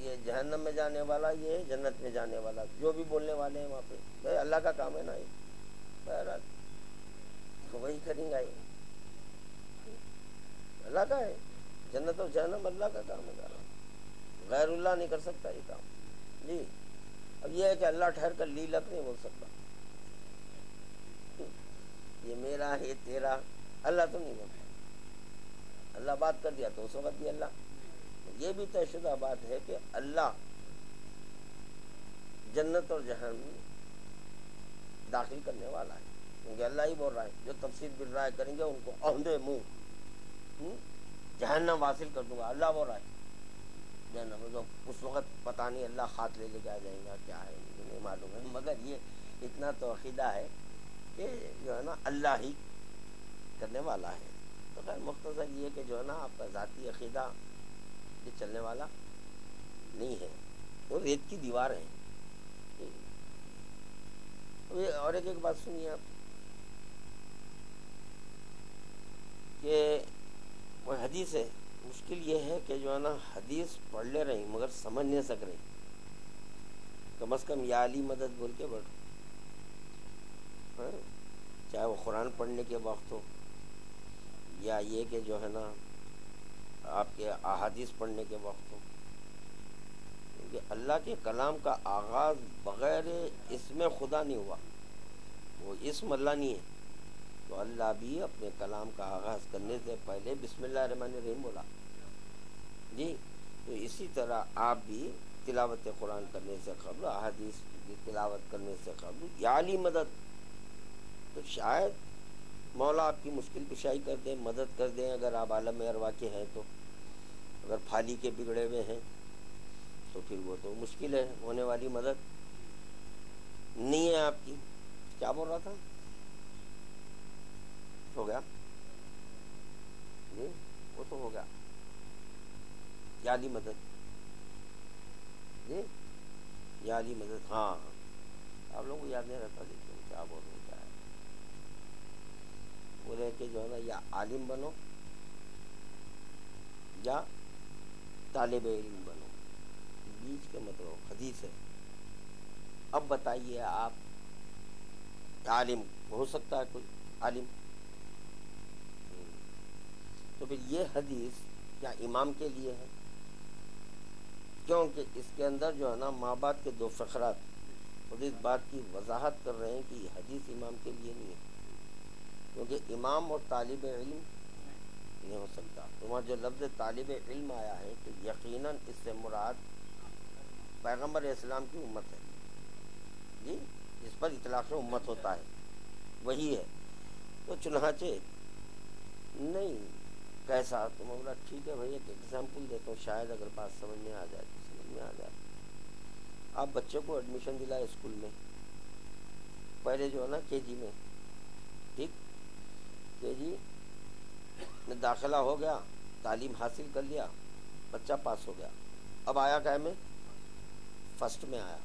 یہ جہنم میں جانے والا، یہ جنت میں جانے والا، جو بھی بولنے والے ہیں وہاں پہ بھائی اللہ کا کام ہے نا. یہ بہرحال وہی کریں گا، یہ اللہ کا ہے. جنت اور جہنم اللہ کا کام ہے، غیر اللہ نہیں کر سکتا یہ کام. جی اب یہ ہے کہ اللہ ٹھہر کر لی لگ نہیں بول سکتا، یہ میرا ہے، یہ تیرا. اللہ تو نہیں بولتا. اللہ بات کر دیا تو اس وقت بھی اللہ. یہ بھی طے شدہ بات ہے کہ اللہ جنت اور جہنم داخل کرنے والا ہے، کیونکہ اللہ ہی بول رہا ہے جو تفسیر بالرائے کریں گے ان کو اوندے منہ جہنم واصل کر دوں گا. اللہ بول رہا ہے جہنم، تو اس وقت پتہ نہیں اللہ ہاتھ لے کے آ جائیں گا، کیا ہے نہیں معلوم ہے. مگر یہ اتنا تو عقیدہ ہے کہ جو ہے نا اللہ ہی کرنے والا ہے. تو خیر مختصر یہ کہ جو ہے نا آپ کا ذاتی عقیدہ یہ چلنے والا نہیں ہے، وہ ریت کی دیوار ہے. اور ایک بات سنیے آپ کہ وہ حدیث ہے، مشکل یہ ہے کہ جو ہے نا حدیث پڑھ لے رہی مگر سمجھ نہیں سک رہی. کم از کم یا علی مدد بول کے بیٹھو، چاہے وہ قرآن پڑھنے کے وقت ہو یا یہ کہ جو ہے نا آپ کے احادیث پڑھنے کے وقت ہو. کیونکہ اللہ کے کلام کا آغاز بغیر اسم خدا نہیں ہوا، وہ اسم اللہ نہیں ہے. تو اللہ بھی اپنے کلام کا آغاز کرنے سے پہلے بسم اللہ الرحمن الرحیم بولا. جی تو اسی طرح آپ بھی تلاوت قرآن کرنے سے قبل، احادیث کی تلاوت کرنے سے قبل یا علی مدد تو شاید مولا آپ کی مشکل کشائی کر دیں، مدد کر دیں، اگر آپ عالم ارواح کے ہیں تو. اگر پھالی کے بگڑے ہوئے ہیں تو پھر وہ تو مشکل ہے، ہونے والی مدد نہیں ہے آپ کی. کیا بول رہا تھا؟ ہو گیا جی، وہ تو ہو گیا. یا علی مدد جی، یا علی مدد. ہاں آپ لوگوں کو یاد نہیں رہتا، دیکھیے کیا بول رہے کیا ہے. بولے کہ جو ہے نا یا عالم بنو یا طالب علم بنو، بیچ کے مطلب حدیث ہے. اب بتائیے آپ عالم ہو سکتا ہے کوئی عالم؟ تو پھر یہ حدیث کیا امام کے لیے ہے؟ کیونکہ اس کے اندر جو ہے نا ماں باپ کے دو فقرات خود اس بات کی وضاحت کر رہے ہیں کہ یہ حدیث امام کے لیے نہیں ہے، کیونکہ امام اور طالب علم نہیں ہو سکتا. تو وہاں جو لفظ طالب علم آیا ہے تو یقیناً اس سے مراد پیغمبر اسلام کی امت ہے جی، جس پر اطلاق امت ہوتا ہے وہی ہے. تو چنانچہ نہیں کیسا تو میں بولا ٹھیک ہے بھائی ایک ایگزامپل دیتا ہوں، شاید اگر بات سمجھ میں آ جائے تو سمجھ میں آ جائے. آپ بچے کو ایڈمیشن دلائے اسکول میں، پہلے جو ہے نا کے جی میں، ٹھیک، کے جی میں داخلہ ہو گیا، تعلیم حاصل کر لیا، بچہ پاس ہو گیا. اب آیا کیا میں فرسٹ میں آیا.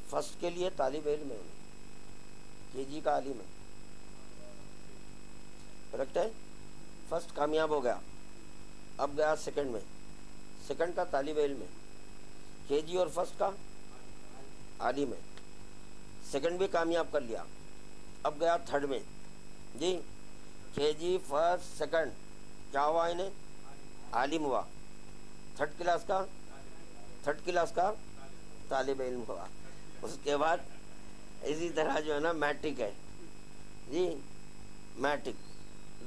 فرسٹ کے لیے طالب علم ہے، کے جی کا عالم ہے، کریکٹ ہے. فرسٹ کامیاب ہو گیا، اب گیا سیکنڈ میں، سیکنڈ کا طالب علم ہے، کے جی اور فرسٹ کا عالم ہے. سیکنڈ بھی کامیاب کر لیا، اب گیا تھرڈ میں جی، کے جی فرسٹ سیکنڈ کیا ہوا انہیں؟ عالم ہوا. تھرڈ کلاس کا طالب علم ہوا. اس کے بعد اسی طرح جو ہے نا میٹرک ہے جی، میٹرک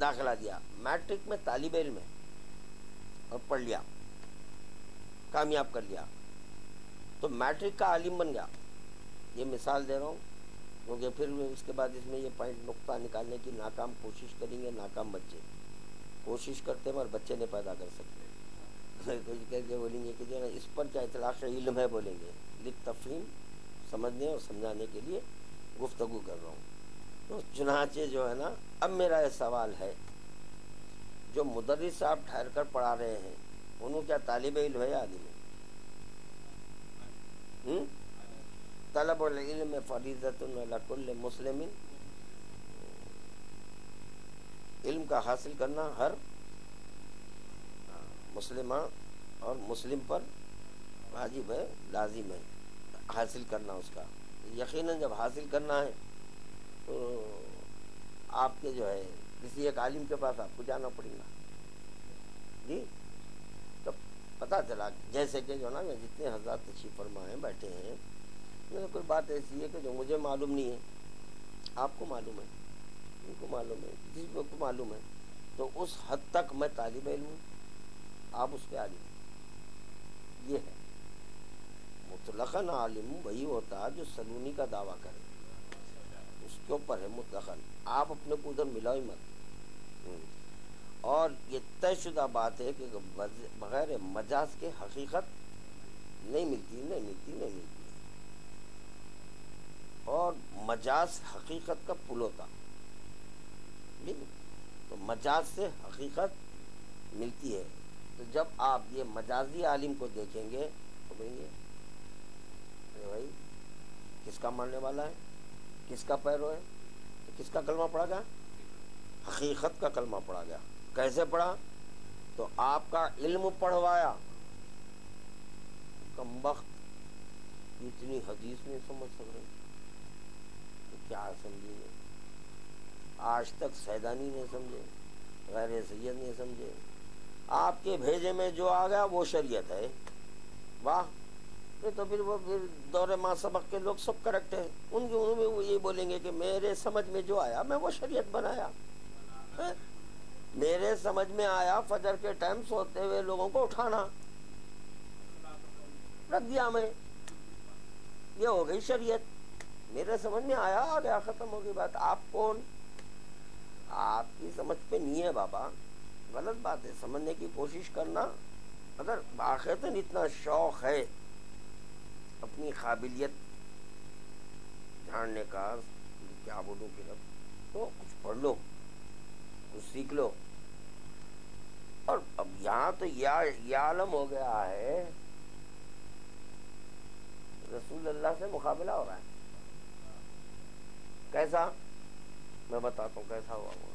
داخلہ دیا، میٹرک میں طالب علم ہے اور پڑھ لیا، کامیاب کر لیا، تو میٹرک کا عالم بن گیا. یہ مثال دے رہا ہوں کیونکہ پھر اس کے بعد اس میں یہ پوائنٹ نقطہ نکالنے کی ناکام کوشش کریں گے. ناکام بچے کوشش کرتے ہیں اور بچے نہیں پیدا کر سکتے. کچھ کہہ کے بولیں گے کہ جو ہے اس پر کیا اطلاق علم ہے، بولیں گے للتفہیم، سمجھنے اور سمجھانے کے لیے گفتگو کر رہا ہوں. تو چنانچہ جو ہے نا اب میرا یہ سوال ہے، جو مدرس صاحب ٹھہر کر پڑھا رہے ہیں انہوں کیا طالب علم ہے یا عالم ہے؟ طلب العلم فریضۃ علی کل مسلم، علم کا حاصل کرنا ہر مسلمہ اور مسلم پر واجب ہے، لازم ہے حاصل کرنا اس کا. یقیناً جب حاصل کرنا ہے تو آپ کے جو ہے کسی ایک عالم کے پاس آپ کو جانا پڑے گا جی. تو پتہ چلا جیسے کہ جو نا جتنے حضرات تشریف فرما ہیں بیٹھے ہیں، میں کوئی بات ایسی ہے کہ جو مجھے معلوم نہیں ہے، آپ کو معلوم ہے، ان کو معلوم ہے، کسی کو معلوم ہے، تو اس حد تک میں طالب علم ہوں، آپ اس کے عالم. یہ ہے مطلقاً عالم وہی ہوتا جو سنونی کا دعویٰ کرے، اس کے اوپر ہے مطلقاً. آپ اپنے کو ادھر ملاؤ مت. اور یہ طے شدہ بات ہے کہ بغیر مجاز کے حقیقت نہیں ملتی. اور مجاز حقیقت کا پل ہوتا، تو مجاز سے حقیقت ملتی ہے. تو جب آپ یہ مجازی عالم کو دیکھیں گے تو کہیں گے ارے بھائی کس کا ماننے والا ہے، کس کا پیرو ہے، تو کس کا کلمہ پڑھا گیا؟ حقیقت کا کلمہ پڑھا گیا. کیسے پڑھا؟ تو آپ کا علم پڑھوایا. کمبخت اتنی حدیث نہیں سمجھ سک رہے تو کیا سمجھیں گے؟ آج تک سیدانی نہیں سمجھے، غیر سید نہیں سمجھے، آپ کے بھیجے میں جو آ گیا وہ شریعت ہے. واہ، تو پھر وہ پھر دور ما سبق کے لوگ سب کریکٹ ہیں، انہوں میں وہ یہ بولیں گے کہ میرے سمجھ میں جو آیا میں وہ شریعت بنایا. میرے سمجھ میں آیا فجر کے ٹائم سوتے ہوئے لوگوں کو اٹھانا، رکھ دیا میں، یہ ہو گئی شریعت. میرے سمجھ میں آیا اور یا ختم ہوگی بات. آپ کون؟ آپ کی سمجھ پہ نہیں ہے بابا. غلط بات ہے. سمجھنے کی کوشش کرنا. اگر واقعتاً اتنا شوق ہے اپنی قابلیت جاننے کا، کیا بولوں پھر، اب تو کچھ پڑھ لو، کچھ سیکھ لو. اور اب یہاں تو یہ عالم ہو گیا ہے، رسول اللہ سے مقابلہ ہو رہا ہے. کیسا؟ میں بتاتا ہوں کیسا ہوا ہوا.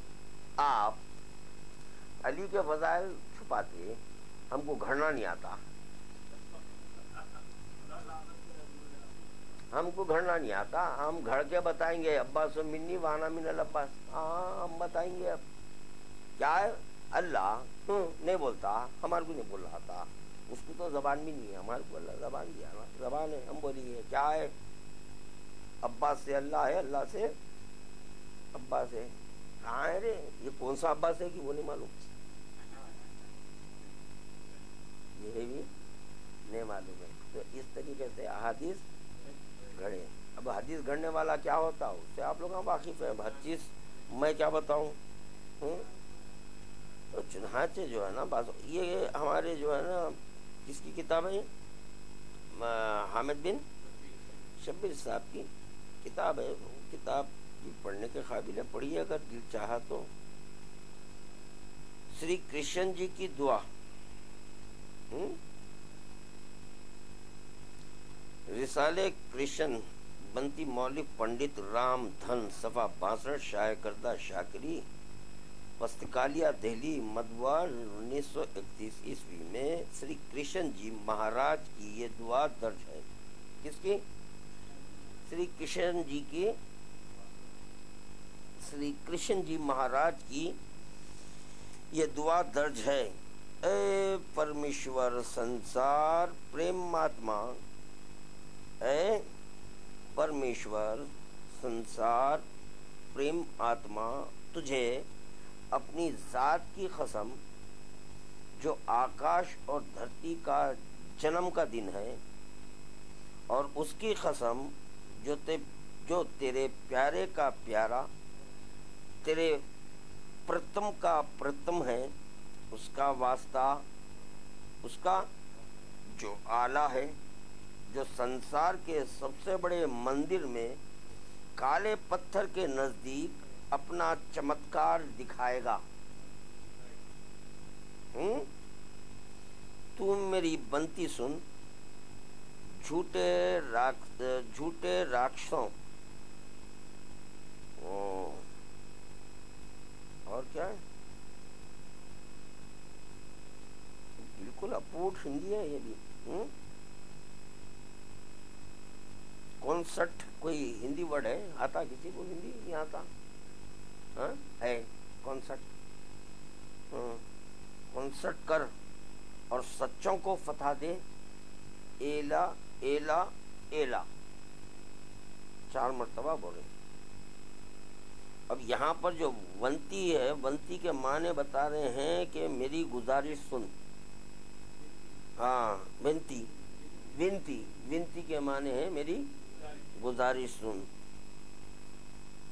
آپ علی کے فضائل چھپاتے، ہم کو گھڑنا نہیں آتا. ہم کو گھڑنا نہیں آتا. ہم گھڑ کے بتائیں گے عباس منی وانا من العباس. ہاں ہم بتائیں گے. اب کیا ہے؟ اللہ نہیں بولتا، ہمارے کو نہیں بول رہا تھا. اس کی تو زبان بھی نہیں ہے. ہمارے کو اللہ زبان دیا نا، زبان ہے، ہم بولیں گے. کیا ہے؟ عباس سے اللہ ہے، اللہ سے عباس ہے. کہاں ہے رے؟ یہ کون سا عباس ہے کہ وہ نہیں معلوم، یہ بھی نہیں معلوم ہے. تو اس طریقے سے احادیث گھڑے. اب حدیث گھڑنے والا کیا ہوتا ہے اس سے آپ لوگ واقف ہیں. ہر چیز میں کیا بتاؤں. تو چنانچہ جو ہے نا بعض یہ ہمارے جو ہے نا، کس کی کتاب ہے؟ حامد بن شبیر صاحب کی کتاب ہے. کتاب پڑھنے کے قابل ہے، پڑھیے اگر دل چاہا تو. شری کرشن جی کی دعا. رسالے کرشن بنتی مولک پنڈت رام دھن صفحہ 62 شائع کردہ شاکری پستکالیہ دہلی مدوار 1931 عیسوی میں شری کرشن جی مہاراج کی یہ دعا درج ہے. کس کی؟ شری کرشن جی کی. شری کرشن جی مہاراج کی یہ دعا درج ہے. اے پرمیشور سنسار پریماتما، اے پرمیشور سنسار پریم آتما، تجھے اپنی ذات کی قسم جو آکاش اور دھرتی کا جنم کا دن ہے، اور اس کی قسم جو تیرے پیارے کا پیارا، تیرے پرتم کا پرتم ہے، اس کا واسطہ، اس کا جو آلہ ہے، جو سنسار کے سب سے بڑے مندر میں کالے پتھر کے نزدیک اپنا چمتکار دکھائے گا. تم میری بنتی سن. جھوٹے راکشسوں اور کیا ہے، بالکل اپوٹ ہندی ہے یہ بھی. کونسٹ کوئی ہندی ورڈ ہے؟ آتا کسی کو ہندی نہیں آتا؟ ہے کونسٹ. کونسٹ کر اور سچوں کو فتح دے. ایلا ایلا ایلا 4 مرتبہ بولے. اب یہاں پر جو ونتی ہے، ونتی کے معنی بتا رہے ہیں کہ میری گزارش سن. ہاں ونتی، ونتی، ونتی کے معنی ہے میری گزارش سن.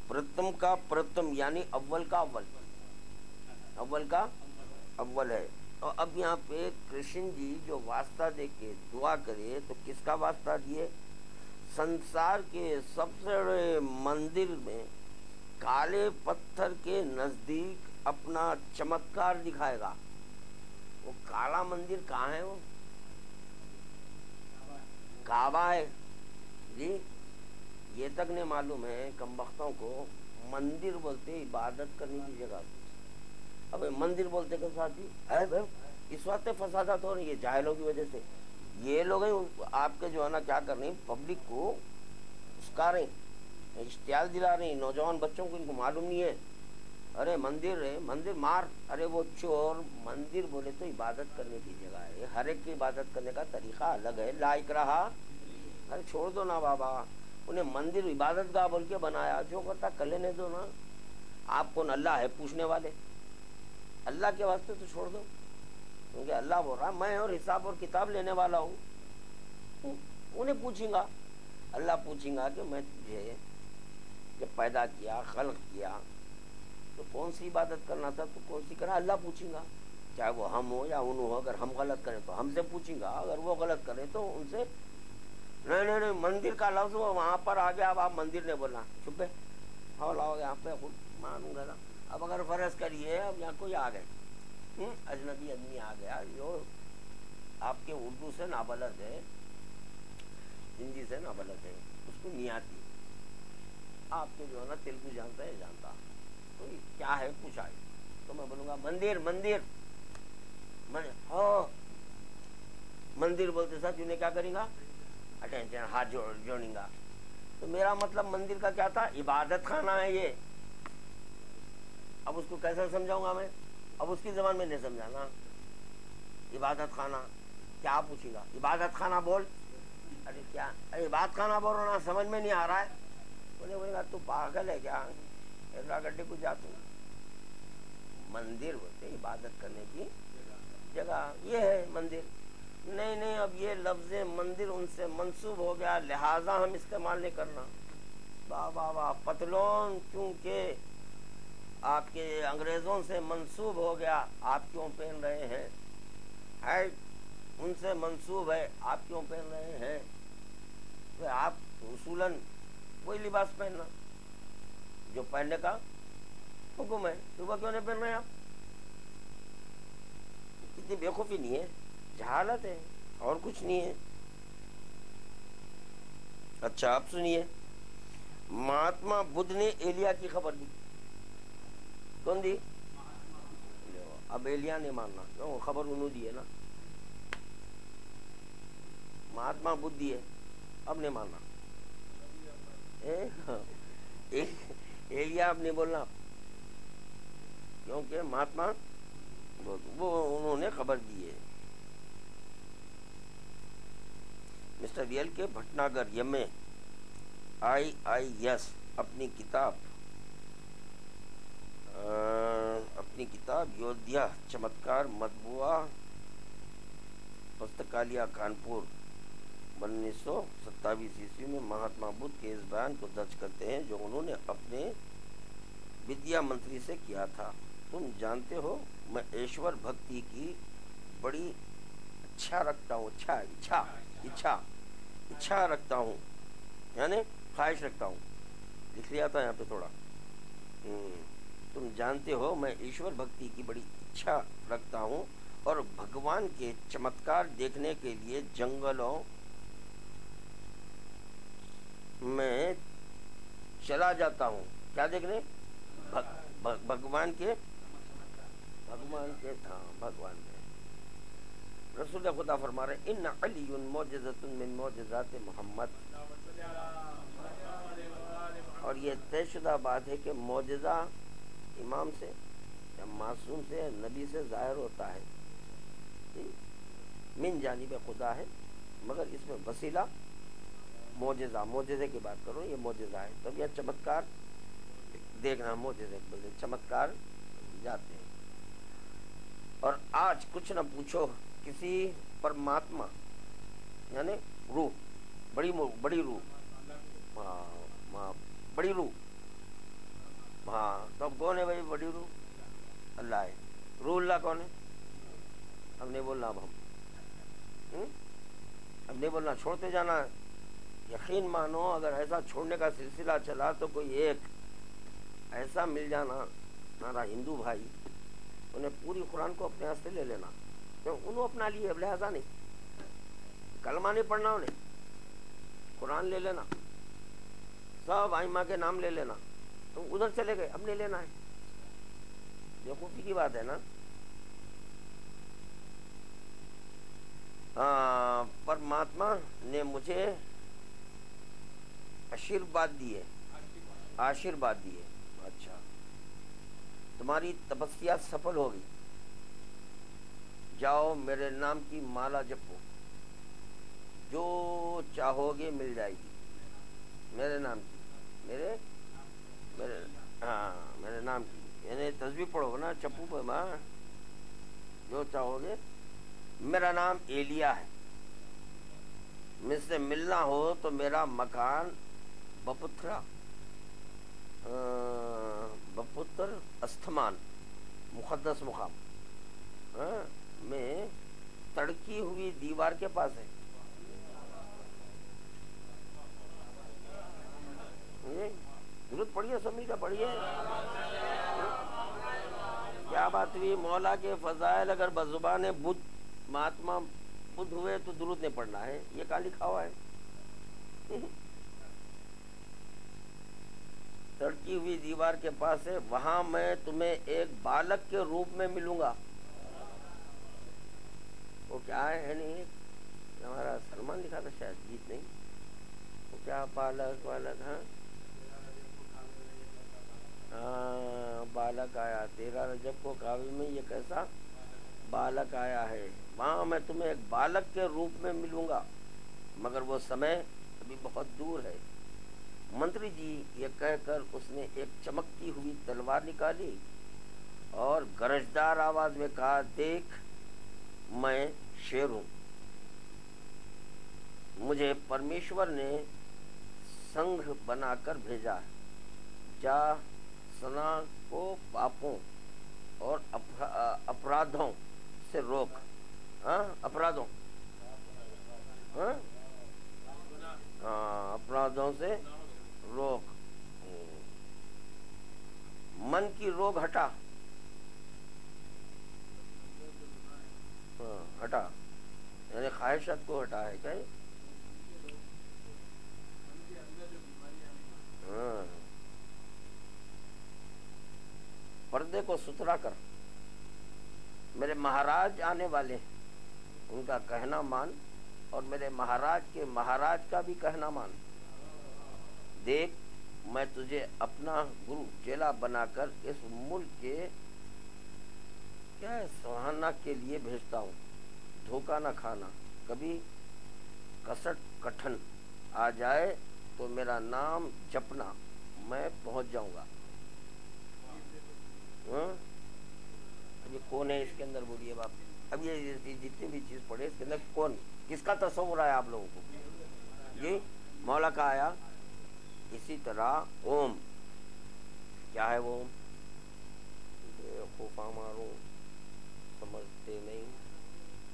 پرتم کا پرتم یعنی اول کا اول، اول کا اول ہے. اور اب یہاں پہ کرشن جی جو واسطہ دے کے دعا کرے تو کس کا واسطہ دیے؟ سنسار کے سب سے بڑے مندر میں کالے پتھر کے نزدیک اپنا چمتکار دکھائے گا. وہ کالا مندر کہاں ہے؟ وہ کعبہ ہے جی. یہ تک نہیں معلوم ہے کمبختوں کو. مندر بولتے عبادت کرنے کی جگہ. اب مندر بولتے کے ساتھ ہی اس وقت فسادات ہو رہی ہے جاہلوں کی وجہ سے. یہ لوگ آپ کے جو ہے نا کیا کر رہے ہیں، پبلک کو اسکا رہے ہیں، اشتعال دلا رہے ہیں. نوجوان بچوں کو ان کو معلوم نہیں ہے. ارے مندر ہے، مندر مار. ارے وہ چور. مندر بولے تو عبادت کرنے کی جگہ ہے. ہر ایک کی عبادت کرنے کا طریقہ الگ ہے. لائق رہا. ارے چھوڑ دو نا بابا. انہیں مندر عبادت گاہ بول کے بنایا، جو کرتا کر لینے دو نا. آپ کون اللہ ہے پوچھنے والے؟ اللہ کے واسطے تو چھوڑ دو، کیونکہ اللہ بول رہا میں اور حساب اور کتاب لینے والا ہوں. انہیں پوچھیں گا اللہ پوچھیں گا کہ میں تجھے جب پیدا کیا، خلق کیا، تو کون سی عبادت کرنا تھا تو کون سی کرا؟ اللہ پوچھیں گا، چاہے وہ ہم ہو یا انہوں ہو. اگر ہم غلط کریں تو ہم سے پوچھیں گا، اگر وہ غلط کریں تو ان سے. نہیں نہیں نہیں، مندر کا لفظ وہاں پر آ گیا، اب آپ مندر نے بولنا، چھپے ہو لاؤ یہاں پہ خود مانوں گا نا. اب اگر فرض کریے اب یہاں کوئی آ گئے، اجنبی آدمی آ گیا جو آپ کے اردو سے نابلد ہے، ہندی سے نابلد ہے، اس کو نہیں آتی، آپ کے جو ہے نا تیلگو جانتا ہے جانتا، تو کیا ہے پوچھا ہے تو میں بولوں گا مندر مندر. مندر بولتے ساتھ انہیں کیا کریں گا؟ اٹینشن، ہاتھ جوڑیں گا. تو میرا مطلب مندر کا کیا تھا؟ عبادت خانہ ہے یہ. اب اس کو کیسے سمجھاؤں گا میں؟ اب اس کی زبان میں نہیں سمجھانا. عبادت خانہ کیا پوچھے گا؟ عبادت خانہ بول. ارے کیا عبادت خانہ بول رہا، سمجھ میں نہیں آ رہا ہے. بولے گا تو پاگل ہے کیا؟ ایسا گڈے کو جا. تو مندر بولتے عبادت کرنے کی جگہ، یہ ہے مندر. نہیں نہیں، اب یہ لفظ مندر ان سے منسوب ہو گیا، لہذا ہم استعمال نہیں کرنا. واہ واہ واہ، پتلون کیونکہ آپ کے انگریزوں سے منسوب ہو گیا، آپ کیوں پہن رہے ہیں؟ ہیٹ ان سے منسوب ہے، آپ کیوں پہن رہے ہیں؟ تو آپ اصولاً وہی لباس پہننا جو پہننے کا حکم ہے. صبح کیوں نہیں پہن رہے ہیں آپ؟ اتنی بےخوفی نہیں ہے، جہالت ہے اور کچھ نہیں ہے. اچھا آپ سنیے، مہاتما بدھ نے ایلیا کی خبر دی. کون دی؟ اب ایلیا نہیں ماننا، کیوں؟ خبر انہوں دی ہے نا. مہاتما بدھ دی ہے، اب نہیں ماننا. ایلیا اب نہیں بولنا، کیونکہ مہاتما وہ انہوں نے خبر دی ہے. مسٹر ایل کے بھٹناگر یم IIS اپنی کتاب یودھیا چمتکار مطبوعہ پستکالیہ کانپور 1927 میں مہاتما بدھ کے اس بیان کو درج کرتے ہیں جو انہوں نے اپنے ودیا منتری سے کیا تھا. تم جانتے ہو میں ایشور بھکتی کی بڑی اچھا رکھتا ہوں. اچھا رکھتا ہوں یعنی خواہش رکھتا ہوں. لکھ لیا تھا یہاں پہ تھوڑا. تم جانتے ہو میں ایشور بھکتی کی بڑی اچھا رکھتا ہوں اور بھگوان کے چمتکار دیکھنے کے لیے جنگلوں میں چلا جاتا ہوں. کیا دیکھنے؟ بھگوان کے رسول خدا فرما رہے ان علی معجزۃ من معجزات محمد. اور یہ طے شدہ بات ہے کہ معجزہ امام سے یا معصوم سے نبی سے ظاہر ہوتا ہے، من جانب خدا ہے، مگر اس میں وسیلہ معجزے کی بات کرو، یہ معجزہ ہے. تب یہ چمتکار دیکھنا، معجزے بولتے چمتکار جاتے ہیں. اور آج کچھ نہ پوچھو، کسی پرماتما یعنی روح، بڑی روح، بڑی روح. ہاں تو اب کون ہے بھائی بڑی روح؟ اللہ ہے. روح اللہ کون ہے؟ اب نہیں بولنا. اب نہیں بولنا، چھوڑتے جانا. یقین مانو اگر ایسا چھوڑنے کا سلسلہ چلا تو کوئی ایک ایسا مل جانا ہمارا ہندو بھائی، انہیں پوری قرآن کو اپنے ہاتھ سے لے لینا. انہوں اپنا لیے، اب لہذا نہیں، کلمہ نہیں پڑھنا انہیں، قرآن لے لینا، سب ائمہ کے نام لے لینا. تم ادھر چلے گئے، اب نہیں لینا ہے. بیوقوفی کی بات ہے نا. پرماتما نے مجھے آشیرواد دیے. اچھا، تمہاری تپسیا سفل ہوگی، جاؤ میرے نام کی مالا جپو، جو چاہو گے مل جائے گی. میرے نام کی، میرے نام کی یعنی تسبیح پڑھو نا، چپو پہ ماں، جو چاہو گے. میرا نام ایلیا ہے. سے ملنا ہو تو میرا مکان بپتر استھمان مقدس مقام میں تڑکی ہوئی دیوار کے پاس ہے. ضرورت پڑی ہے سمی کا پڑی ہے. کیا بات ہوئی؟ مولا کے فضائل اگر بزبان بدھ مہاتما بدھ ہوئے تو درود نہیں پڑھنا ہے. یہ کہاں لکھا ہوا ہے؟ تڑکی ہوئی دیوار کے پاس ہے، وہاں میں تمہیں ایک بالک کے روپ میں ملوں گا. وہ کیا ہے نہیں ہمارا سلمان لکھا تھا شاید، جیت نہیں. وہ کیا بالک ہاں بالک آیا 13 رجب کو کعبے میں، یہ کیسا بالک آیا ہے. وہاں میں تمہیں ایک بالک کے روپ میں ملوں گا، مگر وہ سمے ابھی بہت دور ہے. منتری جی یہ کہہ کر اس نے ایک چمکتی ہوئی تلوار نکالی اور گرجدار آواز میں کہا، دیکھ میں شیر ہوں، مجھے پرمیشور نے سنگھ بنا کر بھیجا ہے. جا سنا کو پاپوں اور اپرادھوں سے روک. اپرادھوں اپرادھوں سے روک. من کی روگ ہٹا. ہٹا یعنی خواہشات کو ہٹا ہے کیا؟ پردے کو ستھرا کر. میرے مہاراج آنے والے ہیں، ان کا کہنا مان، اور میرے مہاراج کے مہاراج کا بھی کہنا مان. دیکھ میں تجھے اپنا گرو چیلا بنا کر اس ملک کے کیا سہانا کے لیے بھیجتا ہوں. دھوکہ نہ کھانا. کبھی کسٹ کٹھن آ جائے تو میرا نام جپنا، میں پہنچ جاؤں گا. یہ کون ہے اس کے اندر بولیے باپ؟ اب یہ جتنی بھی چیز پڑھے اس کے اندر کون کس کا تصور آیا آپ لوگوں کو؟ یہ مولا کا آیا. اسی طرح اوم کیا ہے؟ وہ خوفا مارو سمجھتے نہیں،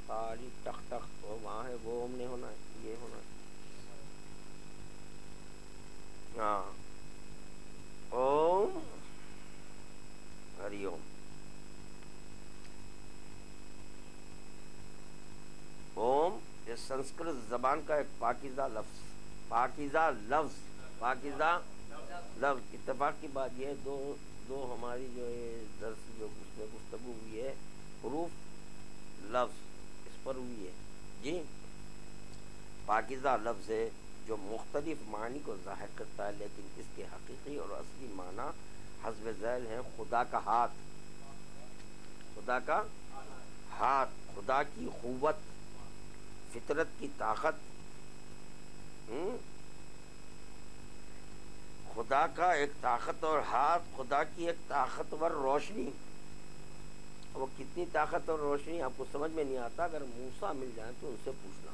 ساری ٹک ٹک وہاں ہے، وہ اوم نہیں ہونا ہے، یہ ہونا ہے. ہاں اوم ہری اوم. اوم یہ سنسکرت زبان کا ایک پاکیزہ لفظ. پاکیزہ لفظ اتفاق کی بات یہ ہے، دو ہماری جو درس جو اس میں گفتگو ہوئی ہے حروف لفظ اس پر ہوئی ہے. جی پاکیزہ لفظ ہے جو مختلف معنی کو ظاہر کرتا ہے، لیکن اس کے حقیقی اور اصلی معنی حسب ذیل ہے. خدا کا ہاتھ، خدا کا ہاتھ، خدا کی قوت، فطرت کی طاقت، خدا کا ایک طاقت اور ہاتھ، خدا کی ایک طاقتور روشنی. وہ کتنی طاقت اور روشنی آپ کو سمجھ میں نہیں آتا. اگر موسیٰ مل جائیں تو ان سے پوچھنا،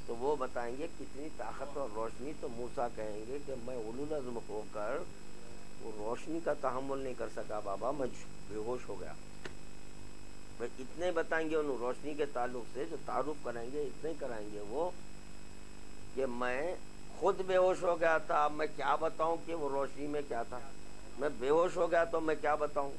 تو وہ بتائیں گے کتنی طاقت اور روشنی. تو موسیٰ کہیں گے کہ میں اولوالعزم ہو کر وہ روشنی کا تحمل نہیں کر سکا بابا، میں بے ہوش ہو گیا. میں اتنے بتائیں گے انہوں روشنی کے تعلق سے جو تعارف کریں گے، اتنے کرائیں گے وہ کہ میں خود بے ہوش ہو گیا تھا. اب میں کیا بتاؤں کہ وہ روشنی میں کیا تھا. میں بے ہوش ہو گیا تو میں کیا بتاؤں.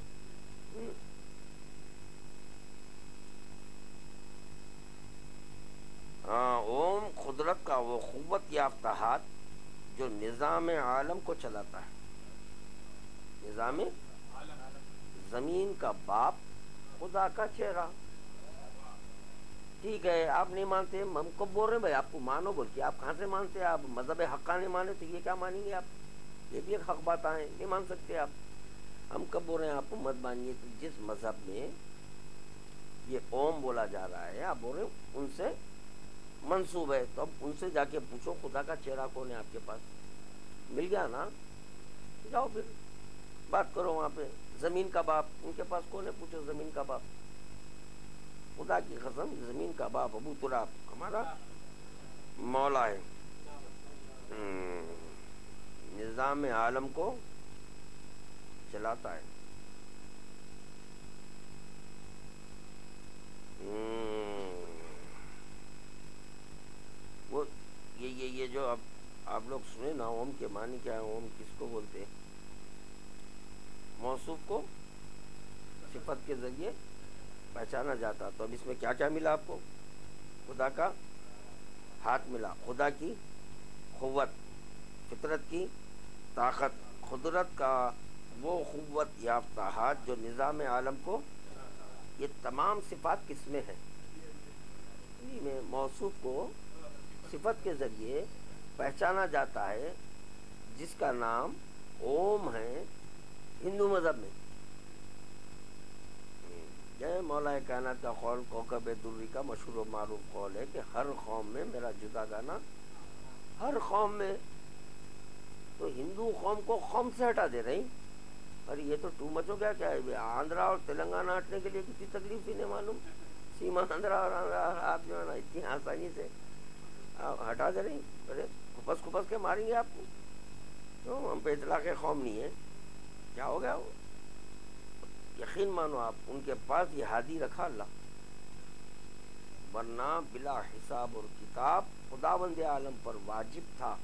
اوم قدرت کا وہ قوت یافتہ ہاتھ جو نظام عالم کو چلاتا ہے. نظام زمین کا باپ، خدا کا چہرہ. ٹھیک ہے آپ نہیں مانتے، ہم کو بول رہے ہیں بھائی آپ کو مانو بول کے. آپ کہاں سے مانتے ہیں؟ آپ مذہب حقہ نہیں مانے تو یہ کیا مانیں گے آپ؟ یہ بھی ایک حق بات ہے، نہیں مان سکتے آپ. ہم کب بول رہے ہیں آپ کو مت مانیے؟ جس مذہب میں یہ اوم بولا جا رہا ہے آپ بول رہے ہیں ان سے منسوب ہے، تو اب ان سے جا کے پوچھو خدا کا چہرہ کون ہے آپ کے پاس. مل گیا نا، جاؤ پھر بات کرو وہاں پہ. زمین کا باپ ان کے پاس کون ہے؟ پوچھو زمین کا باپ. خدا کی قسم زمین کا باپ ابو تراب ہمارا مولا ہے، نظام عالم کو چلاتا ہے. وہ یہ جو اب آپ لوگ سنیں نا، اوم کے معنی کیا ہے؟ اوم کس کو بولتے ہیں؟ موصوف کو صفت کے ذریعے پہچانا جاتا. تو اب اس میں کیا کیا ملا آپ کو؟ خدا کا ہاتھ ملا، خدا کی قوت، فطرت کی طاقت، قدرت کا وہ قوت یافتہ ہاتھ جو نظام عالم کو، یہ تمام صفات کس میں ہیں؟ انہی میں. موصوف کو صفت کے ذریعے پہچانا جاتا ہے، جس کا نام اوم ہے ہندو مذہب میں. مولا کائنات کا قول کوکب دری کا مشہور و معروف قول ہے کہ ہر قوم میں میرا جدا گانا، ہر قوم میں. تو ہندو قوم کو قوم سے ہٹا دے رہی. اور یہ تو ٹو مچ ہو گیا. کیا ہے آندھرا اور تلنگانہ ہٹنے کے لیے کسی تکلیف ہی نہیں معلوم. سیما آندھرا اور آپ جو ہے نا اتنی آسانی سے ہٹا دے رہی. ارے کھپس کے ماریں گے آپ کو. تو ہم پہ اطلاق قوم نہیں ہے. کیا ہو گیا وہ؟ یقین مانو آپ، ان کے پاس یہ ہادی رکھا اللہ، ورنہ بلا حساب اور کتاب خداوند عالم پر واجب تھا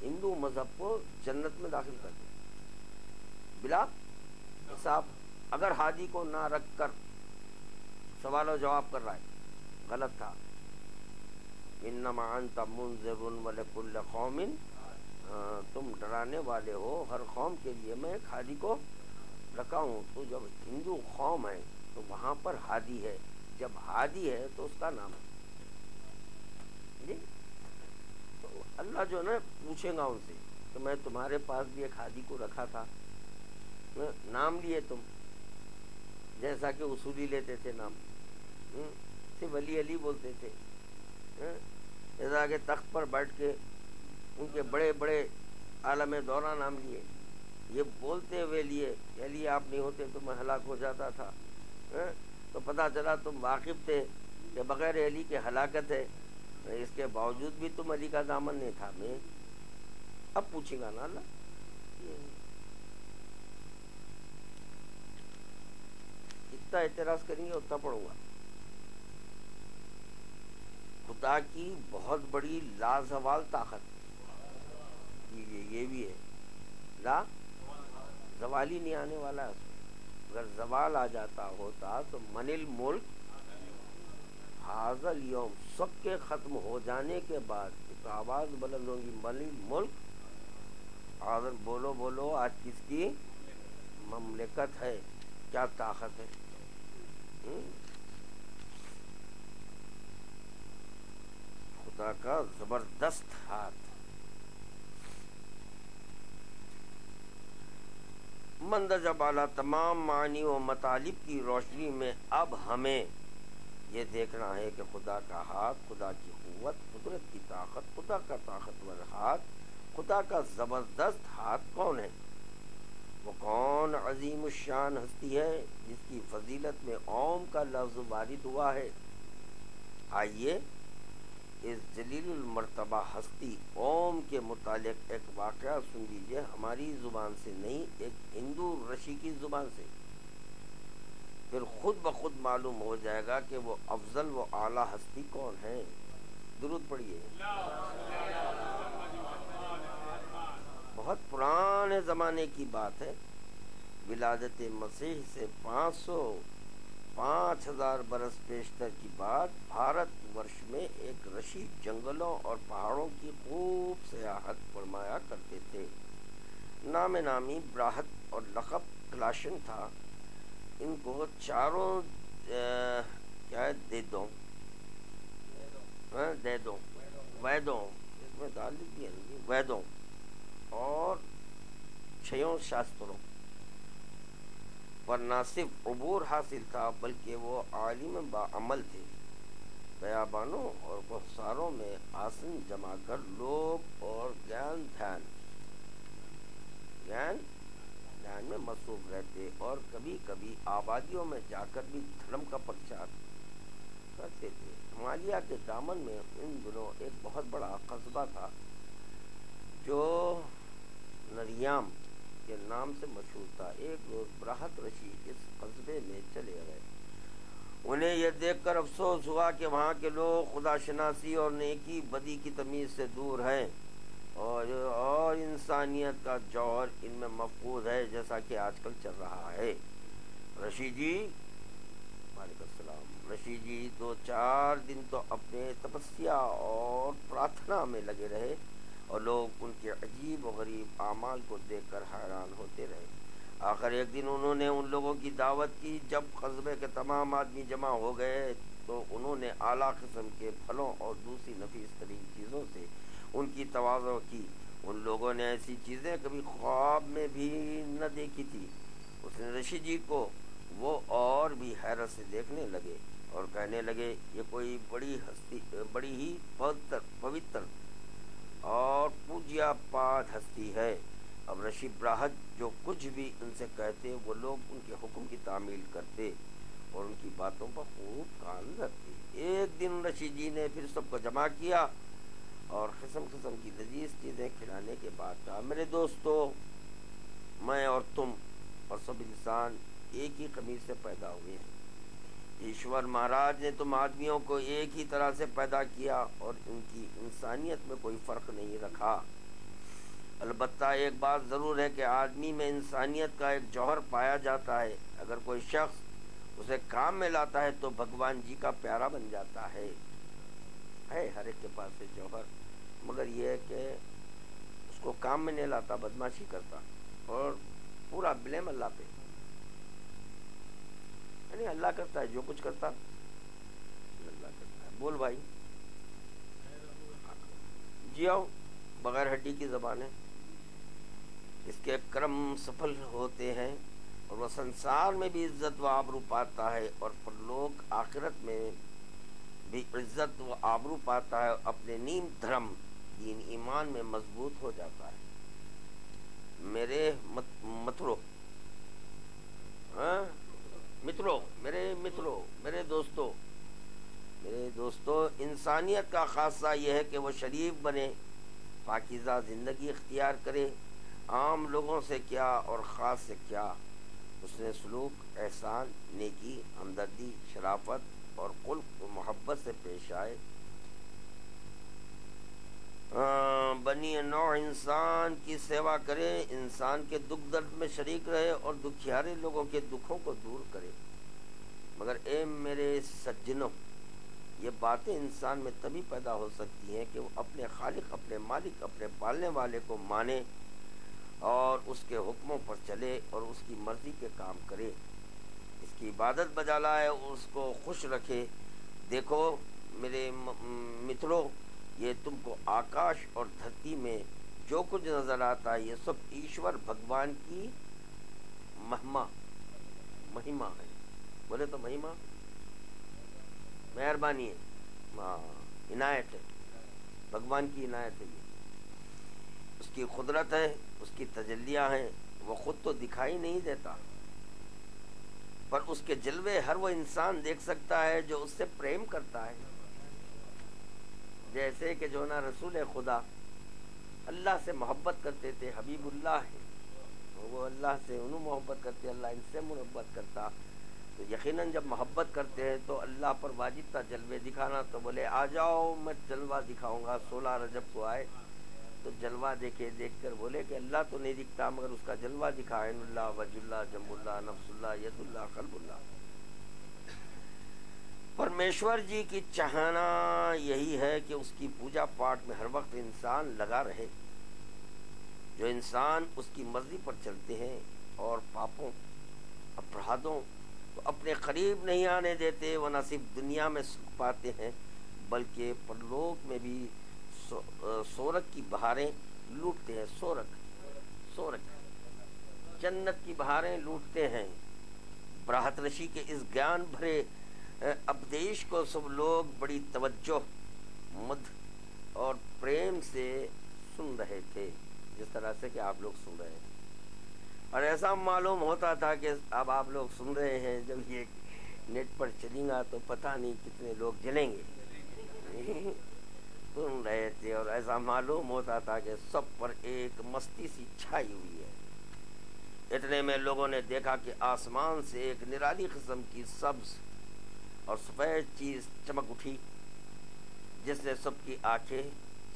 ہندو مذہب کو جنت میں داخل کر دے بلا حساب. اگر ہادی کو نہ رکھ کر سوال و جواب کر رہا ہے، غلط تھا. انما انت منذر ولکل قوم، تم ڈرانے والے ہو ہر قوم کے لیے میں ایک ہادی کو رکھا ہوں. تو جب ہندو قوم ہے تو وہاں پر ہادی ہے. جب ہادی ہے تو اس کا نام ہے جی. تو اللہ جو ہے نا پوچھے گا ان سے کہ میں تمہارے پاس بھی ایک ہادی کو رکھا تھا، نام لیے تم، جیسا کہ اصولی لیتے تھے نام، صرف علی علی بولتے تھے. جیسا کہ تخت پر بیٹھ کے ان کے بڑے بڑے عالم دورہ نام لیے، یہ بولتے ہوئے لیے علی آپ نہیں ہوتے تو میں ہلاک ہو جاتا تھا. تو پتہ چلا تم واقف تھے کہ بغیر علی کے ہلاکت ہے، اس کے باوجود بھی تم علی کا دامن نہیں تھا. میں اب پوچھے گا نا اللہ. جتنا اعتراض کریں گے اتنا پڑھوں گا. خدا کی بہت بڑی لازوال طاقت، یہ بھی ہے. لا زوال ہی نہیں آنے والا ہے. اگر زوال آ جاتا ہوتا تو من الملک حاضل یوم، سب کے ختم ہو جانے کے بعد ایک آواز بلند ہوگی، من الملک حاضل. بولو بولو آج کس کی مملکت ہے، کیا طاقت ہے. خدا کا زبردست ہاتھ. مندرجہ بالا تمام معانی و مطالب کی روشنی میں اب ہمیں یہ دیکھنا ہے کہ خدا کا ہاتھ، خدا کی قوت، قدرت کی طاقت، خدا کا طاقتور ہاتھ، خدا کا زبردست ہاتھ کون ہے. وہ کون عظیم الشان ہستی ہے جس کی فضیلت میں اوم کا لفظ وارد ہوا ہے. آئیے اس جلیل المرتبہ ہستی اوم کے متعلق ایک واقعہ سن لیجیے، ہماری زبان سے نہیں، ایک ہندو رشی کی زبان سے. پھر خود بخود معلوم ہو جائے گا کہ وہ افضل و اعلیٰ ہستی کون ہے. درود پڑھیے. بہت پرانے زمانے کی بات ہے. ولادت مسیح سے 5,000 برس پیشتر کی بات. بھارت ورش میں ایک رشی جنگلوں اور پہاڑوں کی خوب سیاحت فرمایا کرتے تھے. نام نامی براہت اور لقب کلاشن تھا. ان کو چاروں کیا ہے دے دوں ویدوں، اس میں تعلق بھی ہے ویدوں اور 6 شاستروں پر نہ صرف عبور حاصل تھا بلکہ وہ عالم باعمل تھے. بیابانوں اور بحثاروں میں آسن جما کر لوگ اور دھیان میں مصروف رہتے اور کبھی کبھی آبادیوں میں جا کر بھی دھرم کا پرچار کرتے تھے۔ ہمالیہ کے دامن میں ان دنوں ایک بہت بڑا قصبہ تھا جو نریام کے نام سے مشہور تھا۔ ایک روز براہت رشی اس قصبے میں چلے گئے۔ انہیں یہ دیکھ کر افسوس ہوا کہ وہاں کے لوگ خدا شناسی اور نیکی بدی کی تمیز سے دور ہیں اور انسانیت کا جوہر ان میں مفقود ہے، جیسا کہ آج کل چل رہا ہے۔ رشی جی وعلیکم السلام۔ رشی جی 2-4 دن تو اپنے تپسیا اور پرارتھنا میں لگے رہے اور لوگ ان کے عجیب و غریب اعمال کو دیکھ کر حیران ہوتے رہے۔ آخر ایک دن انہوں نے ان لوگوں کی دعوت کی۔ جب قصبے کے تمام آدمی جمع ہو گئے تو انہوں نے اعلیٰ قسم کے پھلوں اور دوسری نفیس ترین چیزوں سے ان کی تواضع کی۔ ان لوگوں نے ایسی چیزیں کبھی خواب میں بھی نہ دیکھی تھی۔ اس نے رشی جی کو وہ اور بھی حیرت سے دیکھنے لگے اور کہنے لگے، یہ کوئی بڑی ہی پوتر اور پوجیا پات ہستی ہے۔ اب رشی براہت جو کچھ بھی ان سے کہتے وہ لوگ ان کے حکم کی تعمیل کرتے اور ان کی باتوں پر خوب کان رکھتے۔ ایک دن رشی جی نے پھر سب کو جمع کیا اور قسم قسم کی لذیذ چیزیں کھلانے کے بعد کہا، میرے دوستو، میں اور تم اور سب انسان ایک ہی قمیص سے پیدا ہوئے ہیں۔ ایشور مہاراج نے تم آدمیوں کو ایک ہی طرح سے پیدا کیا اور ان کی انسانیت میں کوئی فرق نہیں رکھا۔ البتہ ایک بات ضرور ہے کہ آدمی میں انسانیت کا ایک جوہر پایا جاتا ہے۔ اگر کوئی شخص اسے کام میں لاتا ہے تو بھگوان جی کا پیارا بن جاتا ہے۔ ہر ایک کے پاس ہے جوہر، مگر یہ ہے کہ اس کو کام میں نہیں لاتا، بدماشی کرتا اور پورا بلیم اللہ پہ، یعنی اللہ کرتا ہے جو کچھ کرتا اللہ کرتا ہے۔ بول بھائی جی آؤ، بغیر ہڈی کی زبان ہے۔ اس کے کرم سفل ہوتے ہیں اور وہ سنسار میں بھی عزت و آبرو پاتا ہے اور پرلوک آخرت میں بھی عزت و آبرو پاتا ہے، اپنے نیم دھرم دین ایمان میں مضبوط ہو جاتا ہے۔ میرے میرے دوستو، انسانیت کا خاصہ یہ ہے کہ وہ شریف بنے، پاکیزہ زندگی اختیار کرے۔ عام لوگوں سے کیا اور خاص سے کیا، حسن سلوک، احسان، نیکی، ہمدردی، شرافت اور خلق و محبت سے پیش آئے۔ بنی نوع انسان کی سیوا کرے، انسان کے دکھ درد میں شریک رہے اور دکھیارے لوگوں کے دکھوں کو دور کرے۔ مگر اے میرے سجنوں، یہ باتیں انسان میں تبھی پیدا ہو سکتی ہیں کہ وہ اپنے خالق، اپنے مالک، اپنے پالنے والے کو مانے اور اس کے حکموں پر چلے اور اس کی مرضی کے کام کرے، اس کی عبادت بجا لائے، اس کو خوش رکھے۔ دیکھو میرے متروں، یہ تم کو آکاش اور دھرتی میں جو کچھ نظر آتا ہے یہ سب ایشور بھگوان کی مہما ہے۔ بولے تو مہما، مہربانی ہے، عنایت ہے، بھگوان کی عنایت ہے، یہ اس کی قدرت ہے، اس کی تجلیاں ہیں۔ وہ خود تو دکھائی نہیں دیتا، پر اس کے جلوے ہر وہ انسان دیکھ سکتا ہے جو اس سے پریم کرتا ہے۔ جیسے کہ جو نا رسول خدا اللہ سے محبت کرتے تھے، حبیب اللہ ہے، وہ اللہ سے انہوں محبت کرتے، اللہ ان سے محبت کرتا، تو یقیناً جب محبت کرتے ہیں تو اللہ پر واجب تھا جلوے دکھانا۔ تو بولے آ جاؤ میں جلوہ دکھاؤں گا۔ 16 رجب کو آئے تو جلوہ دیکھے، دیکھ کر بولے کہ اللہ تو نہیں دکھتا مگر اس کا جلوہ دکھا، عین اللہ، وجہ اللہ، جنب اللہ، نفس اللہ، ید اللہ، قلب اللہ۔ پرمیشور جی کی چاہنا یہی ہے کہ اس کی پوجا پاٹ میں ہر وقت انسان لگا رہے۔ جو انسان اس کی مرضی پر چلتے ہیں اور پاپوں، اپرادھوں کو اپنے قریب نہیں آنے دیتے، وہ نہ صرف دنیا میں سکھ پاتے ہیں بلکہ پرلوک میں بھی سورگ کی بہاریں لوٹتے ہیں۔ سورگ جنت کی بہاریں لوٹتے ہیں۔ براہت رشی کے اس گیان بھرے اپدیش کو سب لوگ بڑی توجہ، مدھ اور پریم سے سن رہے تھے، جس طرح سے کہ آپ لوگ سن رہے ہیں، اور ایسا معلوم ہوتا تھا کہ اب آپ لوگ سن رہے ہیں۔ جب یہ نیٹ پر چلیں گا تو پتہ نہیں کتنے لوگ جلیں گے. سن رہے تھے اور ایسا معلوم ہوتا تھا کہ سب پر ایک مستی سی چھائی ہوئی ہے. اتنے میں لوگوں نے دیکھا کہ آسمان سے ایک نرالی قسم کی سبز اور سفید چیز چمک اٹھی جس نے سب کی آنکھیں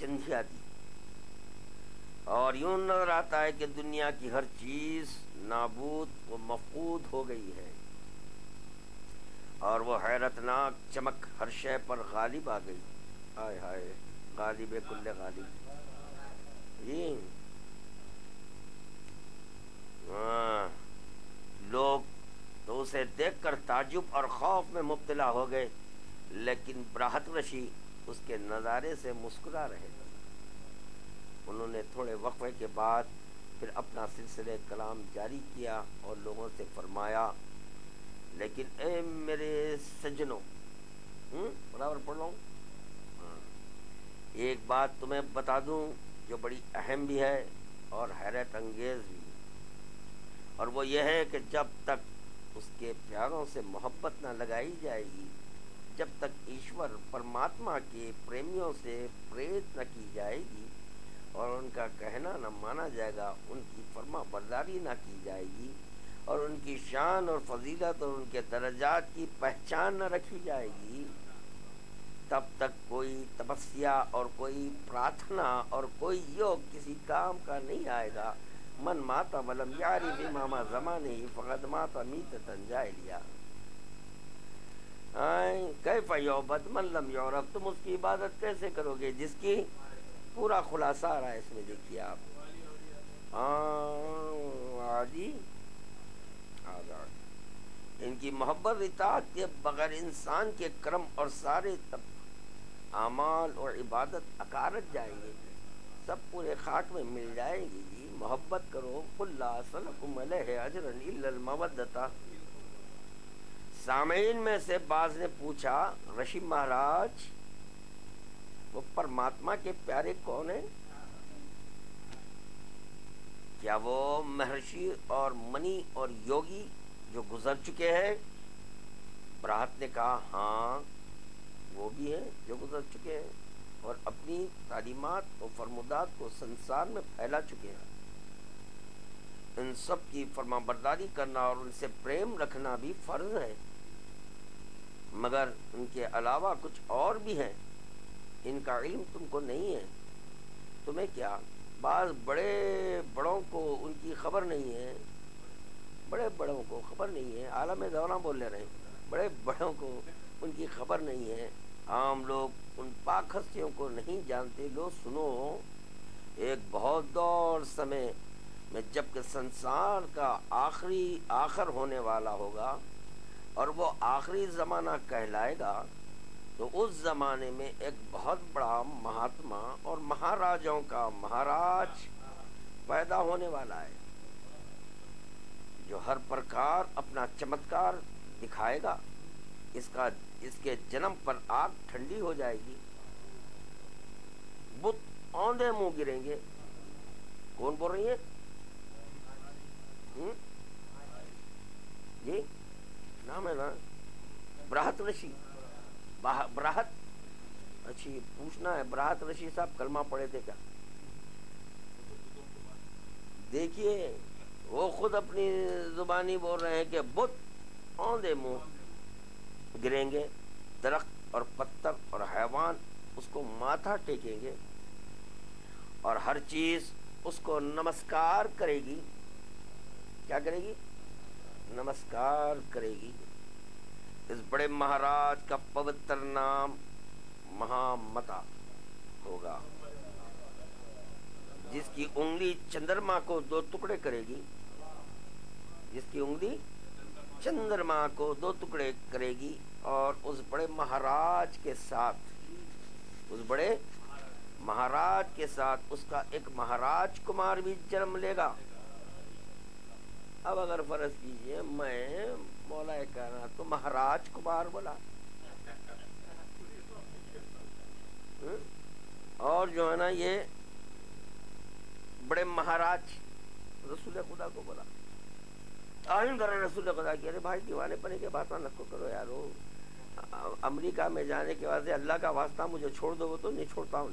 چندھیا دی. اور یوں نظر آتا ہے کہ دنیا کی ہر چیز نابود و مفقود ہو گئی ہے اور وہ حیرتناک چمک ہر شے پر غالب آ گئی. ہائے ہائے غالب کل غالب. جی ہاں، لوگ تو اسے دیکھ کر تعجب اور خوف میں مبتلا ہو گئے، لیکن براہت رشی اس کے نظارے سے مسکرا رہے. انہوں نے تھوڑے وقفے کے بعد پھر اپنا سلسلہ کلام جاری کیا اور لوگوں سے فرمایا، لیکن اے میرے سجنوں، برابر پڑھ رہا ہوں، ایک بات تمہیں بتا دوں جو بڑی اہم بھی ہے اور حیرت انگیز بھی، اور وہ یہ ہے کہ جب تک اس کے پیاروں سے محبت نہ لگائی جائے گی، جب تک ایشور پرماتما کے پریمیوں سے پریت نہ کی جائے گی اور ان کا کہنا نہ مانا جائے گا، ان کی فرما برداری نہ کی جائے گی اور ان کی شان اور فضیلت اور ان کے درجات کی پہچان نہ رکھی جائے گی، تب تک کوئی تپسیا اور کوئی پرارتھنا اور کوئی یوگ کسی کام کا نہیں آئے گا. من ماتا ولم یعرف امام زمانے فقد ماتا میتۃ جاہلیہ. کیف یعبد من لم یعرف، تم اس کی عبادت کیسے کرو گے جس کی پورا خلاصہ آ رہا ہے اس میں، دیکھیے آپ. عادی ان کی محبت اطاعت کے بغیر انسان کے کرم اور سارے اعمال اور عبادت اکارت جائیں گے، سب پورے خاک میں مل جائیں گی. جی محبت کرو. قل لا اسألکم علیہ اجرا الا المودۃ. سامعین میں سے بعض نے پوچھا، رشی مہاراج وہ پرماتما کے پیارے کون ہیں؟ کیا وہ مہرشی اور منی اور یوگی جو گزر چکے ہیں؟ براہت نے کہا ہاں وہ بھی ہیں جو گزر چکے ہیں اور اپنی تعلیمات و فرمودات کو سنسار میں پھیلا چکے ہیں. ان سب کی فرما برداری کرنا اور ان سے پریم رکھنا بھی فرض ہے، مگر ان کے علاوہ کچھ اور بھی ہیں، ان کا علم تم کو نہیں ہے. تمہیں کیا، بعض بڑے بڑوں کو ان کی خبر نہیں ہے، بڑے بڑوں کو خبر نہیں ہے، عالم دوران بول لے رہے ہیں، بڑے بڑوں کو ان کی خبر نہیں ہے، عام لوگ ان پاک ہستیوں کو نہیں جانتے. لو سنو، ایک بہت دور سمے میں جب کہ سنسار کا آخر ہونے والا ہوگا اور وہ آخری زمانہ کہلائے گا، تو اس زمانے میں ایک بہت بڑا مہاتما اور مہاراجوں کا مہاراج پیدا ہونے والا ہے جو ہر پرکار اپنا چمتکار دکھائے گا. اس کے جنم پر آگ ٹھنڈی ہو جائے گی، بت اوندے منہ گریں گے. کون بول رہی ہے؟ جی نام ہے نا براہت رشی. براہت اچھی پوچھنا ہے، براہت رشی صاحب کلمہ پڑھے تھے کیا؟ دیکھیے وہ خود اپنی زبانی بول رہے ہیں کہ بت اوندے منہ گریں گے، درخت اور پتھر اور حیوان اس کو ماتھا ٹیکیں گے اور ہر چیز اس کو نمسکار کرے گی. کیا کرے گی؟ نمسکار کرے گی. اس بڑے مہاراج کا پوتر نام مہامتا ہوگا، جس کی انگلی چندرما کو 2 ٹکڑے کرے گی، جس کی انگلی چندرما کو 2 ٹکڑے کرے گی. اور اس بڑے مہاراج کے ساتھ اس کا ایک مہاراج کمار بھی جنم لے گا. اب اگر فرض کیجئے میں مولا کائنات تو مہاراج کمار بولا، اور جو ہے نا یہ بڑے مہاراج رسول خدا کو بولا. آئین کرے رسول خدا کی. ارے بھائی دیوانے پنے کے باتیں نکو کرو یارو. امریکہ میں جانے کے بعد اللہ کا واسطہ مجھے چھوڑ دو تو نہیں چھوڑتا ہوں.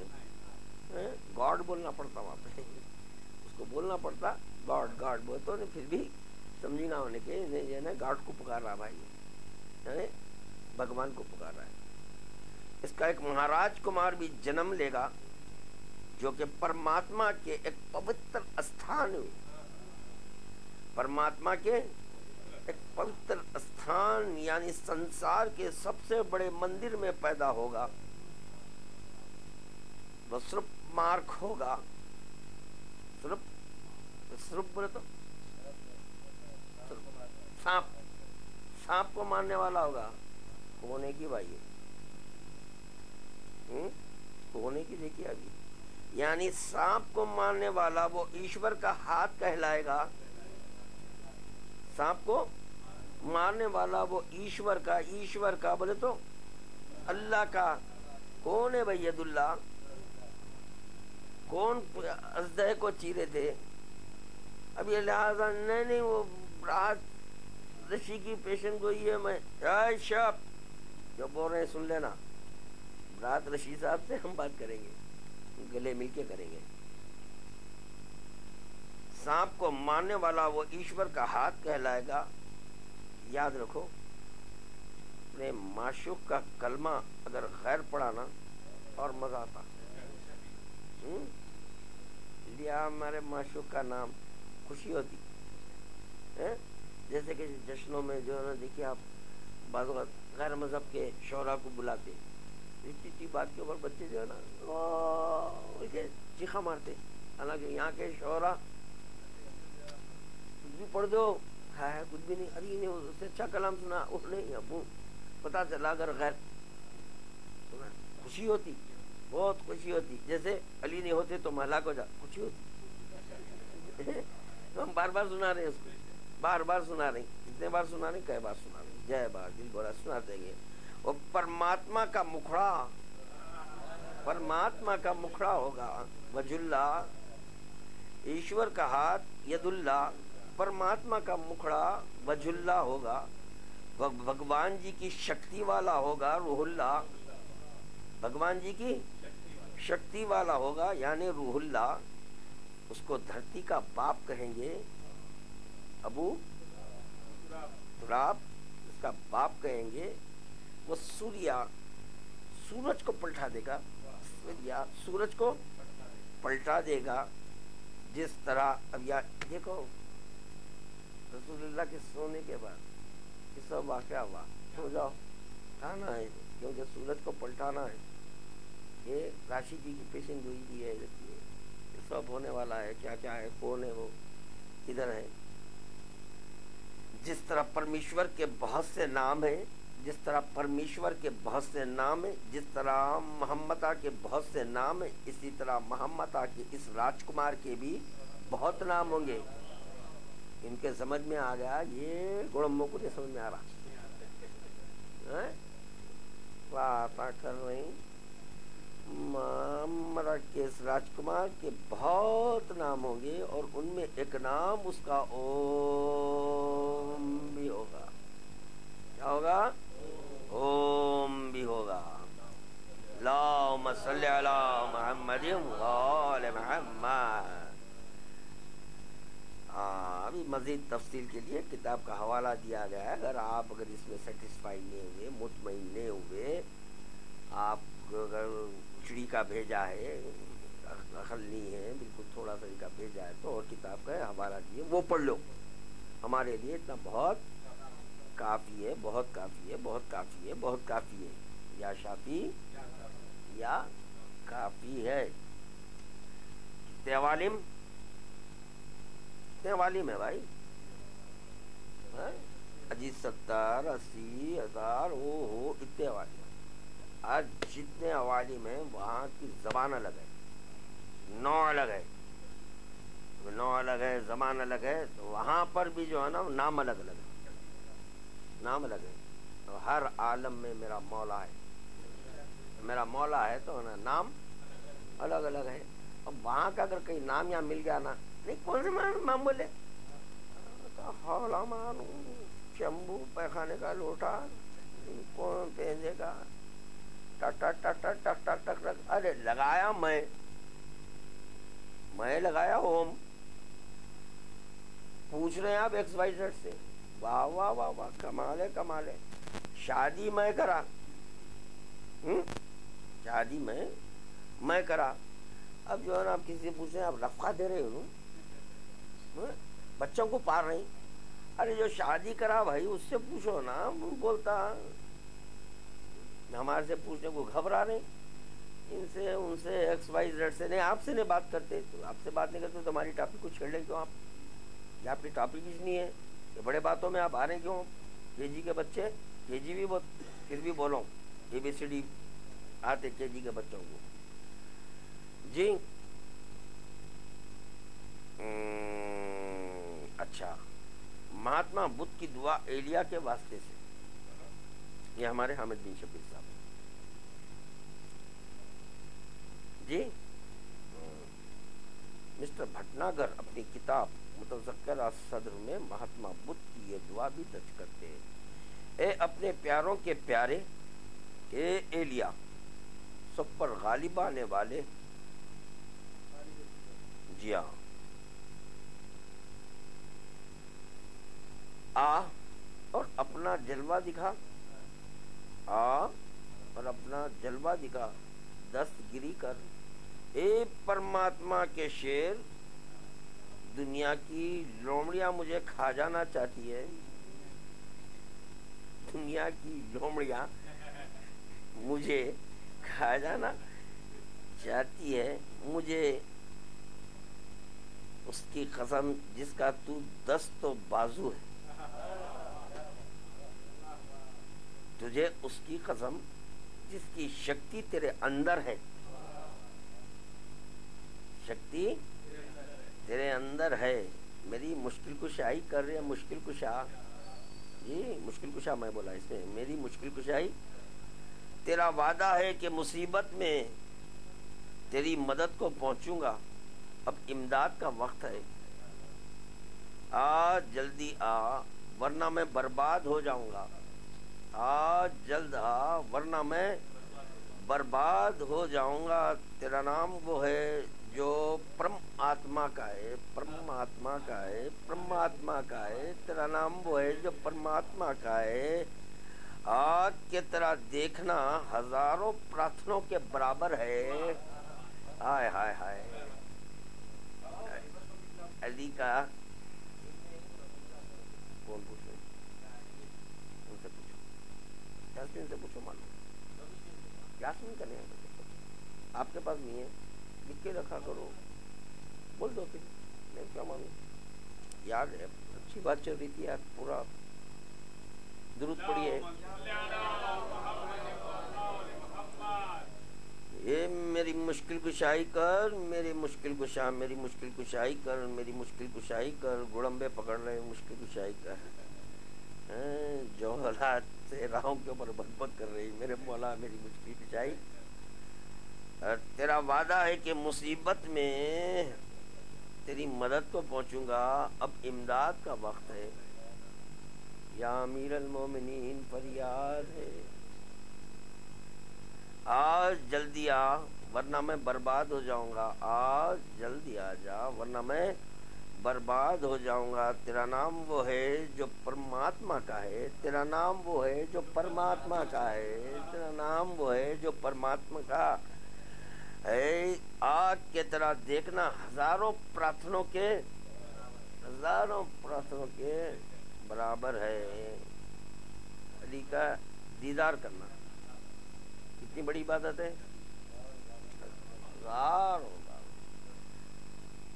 نہیں گاڈ بولنا پڑتا وہاں پہ, اس کو بولنا پڑتا گاڈ گاڈ بولتا نہیں, پھر بھی سمجھی نہ ہونے کے جو ہے نا گاڈ کو پکار رہا بھائی, بھگوان کو پکار رہا ہے. اس کا ایک مہاراج کمار بھی جنم لے گا جو کہ پرماتما کے ایک پوتر استھان میں, پرماتما کے ایک پوتر استھان یعنی سنسار کے سب سے بڑے مندر میں پیدا ہوگا. وہ سرپ مارک ہوگا. سرپ بولے تو سانپ, سانپ کو مارنے والا ہوگا. کونے کی بھائی کونے کی دیکھیے ابھی, یعنی سانپ کو مارنے والا وہ ایشور کا ہاتھ کہلائے گا. سانپ کو مارنے والا وہ ایشور کا بولے تو اللہ کا. کون ہے بھائی ید اللہ؟ کون ازدہ کو چیرے تھے؟ اب یہ لہذا نہیں وہ رات رشی کی پیشن گوئی ہے. میں شاپ جو بول رہے ہیں سن لینا, رات رشی صاحب سے ہم بات کریں گے, گلے مل کے کریں گے. سانپ کو مارنے والا وہ ایشور کا ہاتھ کہلائے گا. یاد رکھو اپنے معشوق کا کلمہ اگر غیر پڑھانا اور مزہ آتا. لیا ہمارے معشوق کا نام, خوشی ہوتی. جیسے کہ جشنوں میں جو ہے نا دیکھیے آپ بعض اوقات غیر مذہب کے شعراء کو بلاتے, چیٹی بات کے اوپر بچے جو ہے نا چیخا مارتے. حالانکہ یہاں کے شعراء کچھ بھی پڑھ دو ہے کچھ بھی نہیں. ارے نہیں اس سے اچھا کلام سنا اس نے, ابو پتا چلا اگر غیر خوشی ہوتی, بہت خوشی ہوتی. جیسے علی نہیں ہوتے تو محلہ کو جا خوشی ہوتی. ہم بار بار سنا رہے ہیں اس کو, بار بار سنا رہے ہیں. کتنے بار سنا رہے ہیں, کئی بار سنا رہے ہیں. جے بار دل بولا سنا دیں گے. اور پرماتما کا مکھڑا, پرماتما کا مکھڑا ہوگا وج اللہ. ایشور کا ہاتھ ید اللہ, پرماتما کا مکھڑا وج اللہ ہوگا. بھگوان جی کی شکتی والا ہوگا روح اللہ. بھگوان جی کی شکتی والا ہوگا یعنی روح اللہ. اس کو دھرتی کا باپ کہیں گے, ابو تراب اس کا باپ کہیں گے. وہ سوریا, سورج کو پلٹا دے گا. سورج کو پلٹا دے گا. جس طرح اب یا دیکھو رسول اللہ کے سونے کے بعد یہ سب واقعہ ہوا. سو جاؤ کھانا ہے کیونکہ سورج کو پلٹانا ہے. یہ راشی جی کی پیشن گوئی کی ہے, یہ سب ہونے والا ہے. کیا کیا ہے, کون ہے وہ, ادھر ہے. جس طرح پرمیشور کے بہت سے نام ہیں, جس طرح پرمیشور کے بہت سے نام ہیں, جس طرح محمدہ کے بہت سے نام ہیں, اسی طرح محمدہ کے اس راجکمار کے بھی بہت نام ہوں گے. ان کے سمجھ میں آ گیا, یہ گڑموں کو نہیں سمجھ میں آ رہا. بات کر رہی محمدہ کے اس راجکمار کے بہت نام ہوں گے, اور ان میں ایک نام اس کا اوم بھی ہوگا. کیا ہوگا؟ اوم بھی ہوگا. اللہم صلی علی محمد وآل محمد. ابھی مزید تفصیل کے لیے کتاب کا حوالہ دیا گیا ہے. اگر آپ اس میں سیٹسفائی نہیں ہوئے, مطمئن نہیں ہوئے, آپ اگر کھچڑی کا بھیجا ہے, عقل نہیں ہے, بالکل تھوڑا سا کا بھیجا ہے, تو اور کتاب کا حوالہ دیے وہ پڑھ لو. ہمارے لیے اتنا بہت کافی ہے, بہت کافی ہے, بہت کافی ہے, بہت کافی ہے. یا شافی یا کافی ہے. تیوالم تیوالم ہے بھائی, اجی 70 80 1000 وہ ہو اتنے عوالم. آج جتنے عوالم ہیں وہاں کی زبان الگ ہے, نو الگ ہے, نو الگ ہے, زبان الگ ہے. تو وہاں پر بھی جو ہے نا نام الگ الگ ہے, نام الگ ہے. تو ہر عالم میں میرا مولا ہے, میرا مولا ہے تو نا نام الگ الگ ہے. اب وہاں کا اگر کہیں نام یہاں مل گیا نا, نہیں کون سے نام بولے, تو ہالا ماروں چمبو پیخانے کا لوٹا کون پہنچے گا ٹک ٹک ٹک ٹک ٹک ٹک ٹک ٹک. ارے لگایا میں لگایا اوم. پوچھ رہے ہیں آپ ایکس وائی زیڈ سے. واہ واہ واہ واہ, کمال ہے کمال ہے. شادی میں کرا, شادی میں کرا. اب جو ہے نا آپ کسی سے پوچھ رہے ہیں آپ رفقہ دے رہے ہو, بچوں کو پال رہے ہیں. ارے جو شادی کرا بھائی اس سے پوچھو نا. بولتا ہمارے سے پوچھنے کو گھبرا رہے, ان سے ایکس وائی زیڈ سے نہیں, آپ سے نہیں بات کرتے. تو آپ سے بات نہیں کرتے تو ہماری ٹاپک کو چھیڑ لیں کیوں آپ؟ یہ آپ کی ٹاپک ہی نہیں ہے. یہ بڑے باتوں میں آپ آ رہے ہیں کیوں؟ کے جی کے بچے, کے جی بھی پھر بھی بولو اے بی سی ڈی آتے کے جی کے بچوں کو. جی اچھا, مہاتما بدھ کی دعا ایلیا کے واسطے سے. یہ ہمارے حامد بن شبیر صاحب. جی مسٹر بھٹناگر اپنی کتاب متذکرہ صدر میں مہاتما بدھ کی یہ دعا بھی درج کرتے ہیں. اے اپنے پیاروں کے پیارے, اے ایلیا سب پر غالب آنے والے. جی ہاں, آ اور اپنا جلوہ دکھا, آ اور اپنا جلوہ دکھا, دستگیری کر. اے پرماتما کے شیر, دنیا کی لومڑیاں مجھے کھا جانا چاہتی ہے. دنیا کی لومڑیاں مجھے کھا جانا چاہتی ہے. مجھے اس کی قسم جس کا تو دست و بازو ہے, تجھے اس کی قسم جس کی شکتی تیرے اندر ہے. شکتی تیرے اندر ہے. میری مشکل کشائی کر رہے ہیں, مشکل کشا. جی مشکل کشا میں بولا اس میں, میری مشکل کشائی. تیرا وعدہ ہے کہ مصیبت میں تیری مدد کو پہنچوں گا, اب امداد کا وقت ہے. آ جلدی آ ورنہ میں برباد ہو جاؤں گا. آ جلد آ ورنہ میں برباد ہو جاؤں گا. تیرا نام وہ ہے جو پرم آتما کا ہے, پرماتما کا ہے, پرماتما کا ہے. تیرا نام وہ ہے جو پرماتما کا ہے. آگ کے طرح دیکھنا ہزاروں پراتھنوں کے برابر ہے. ہائے ہائے ہائے, علی کا کون پوچھے, ان سے پوچھو, یاسمین سے پوچھو. معلوم یاسمین کا نہیں ہے, آپ کے پاس نہیں ہے, لکھ کے رکھا کرو, بول دو پھر. میں کیا مانوں, یاد ہے اچھی بات چل رہی تھی یار. پورا درود پڑھیے. یہ میری مشکل کشائی کر, میری مشکل کشا, میری مشکل کشائی کر, میری مشکل کشائی کر. گڑمبے پکڑ رہے مشکل کشائی کر. جو حالات سے راہوں کے اوپر بک بک کر رہی, میرے مولا میری مشکل کشائی. تیرا وعدہ ہے کہ مصیبت میں تیری مدد کو پہنچوں گا, اب امداد کا وقت ہے. یا امیر المومنین فریاد ہے. آج جلدی آ ورنہ میں برباد ہو جاؤں گا. آج جلدی آ جا ورنہ میں برباد ہو جاؤں گا. تیرا نام وہ ہے جو پرماتما کا ہے. تیرا نام وہ ہے جو پرماتما کا ہے. تیرا نام وہ ہے جو پرماتما کا ہے. آگ کے طرح دیکھنا ہزاروں پراتھنوں کے برابر ہے. علی کا دیدار کرنا کتنی بڑی عبادت ہے.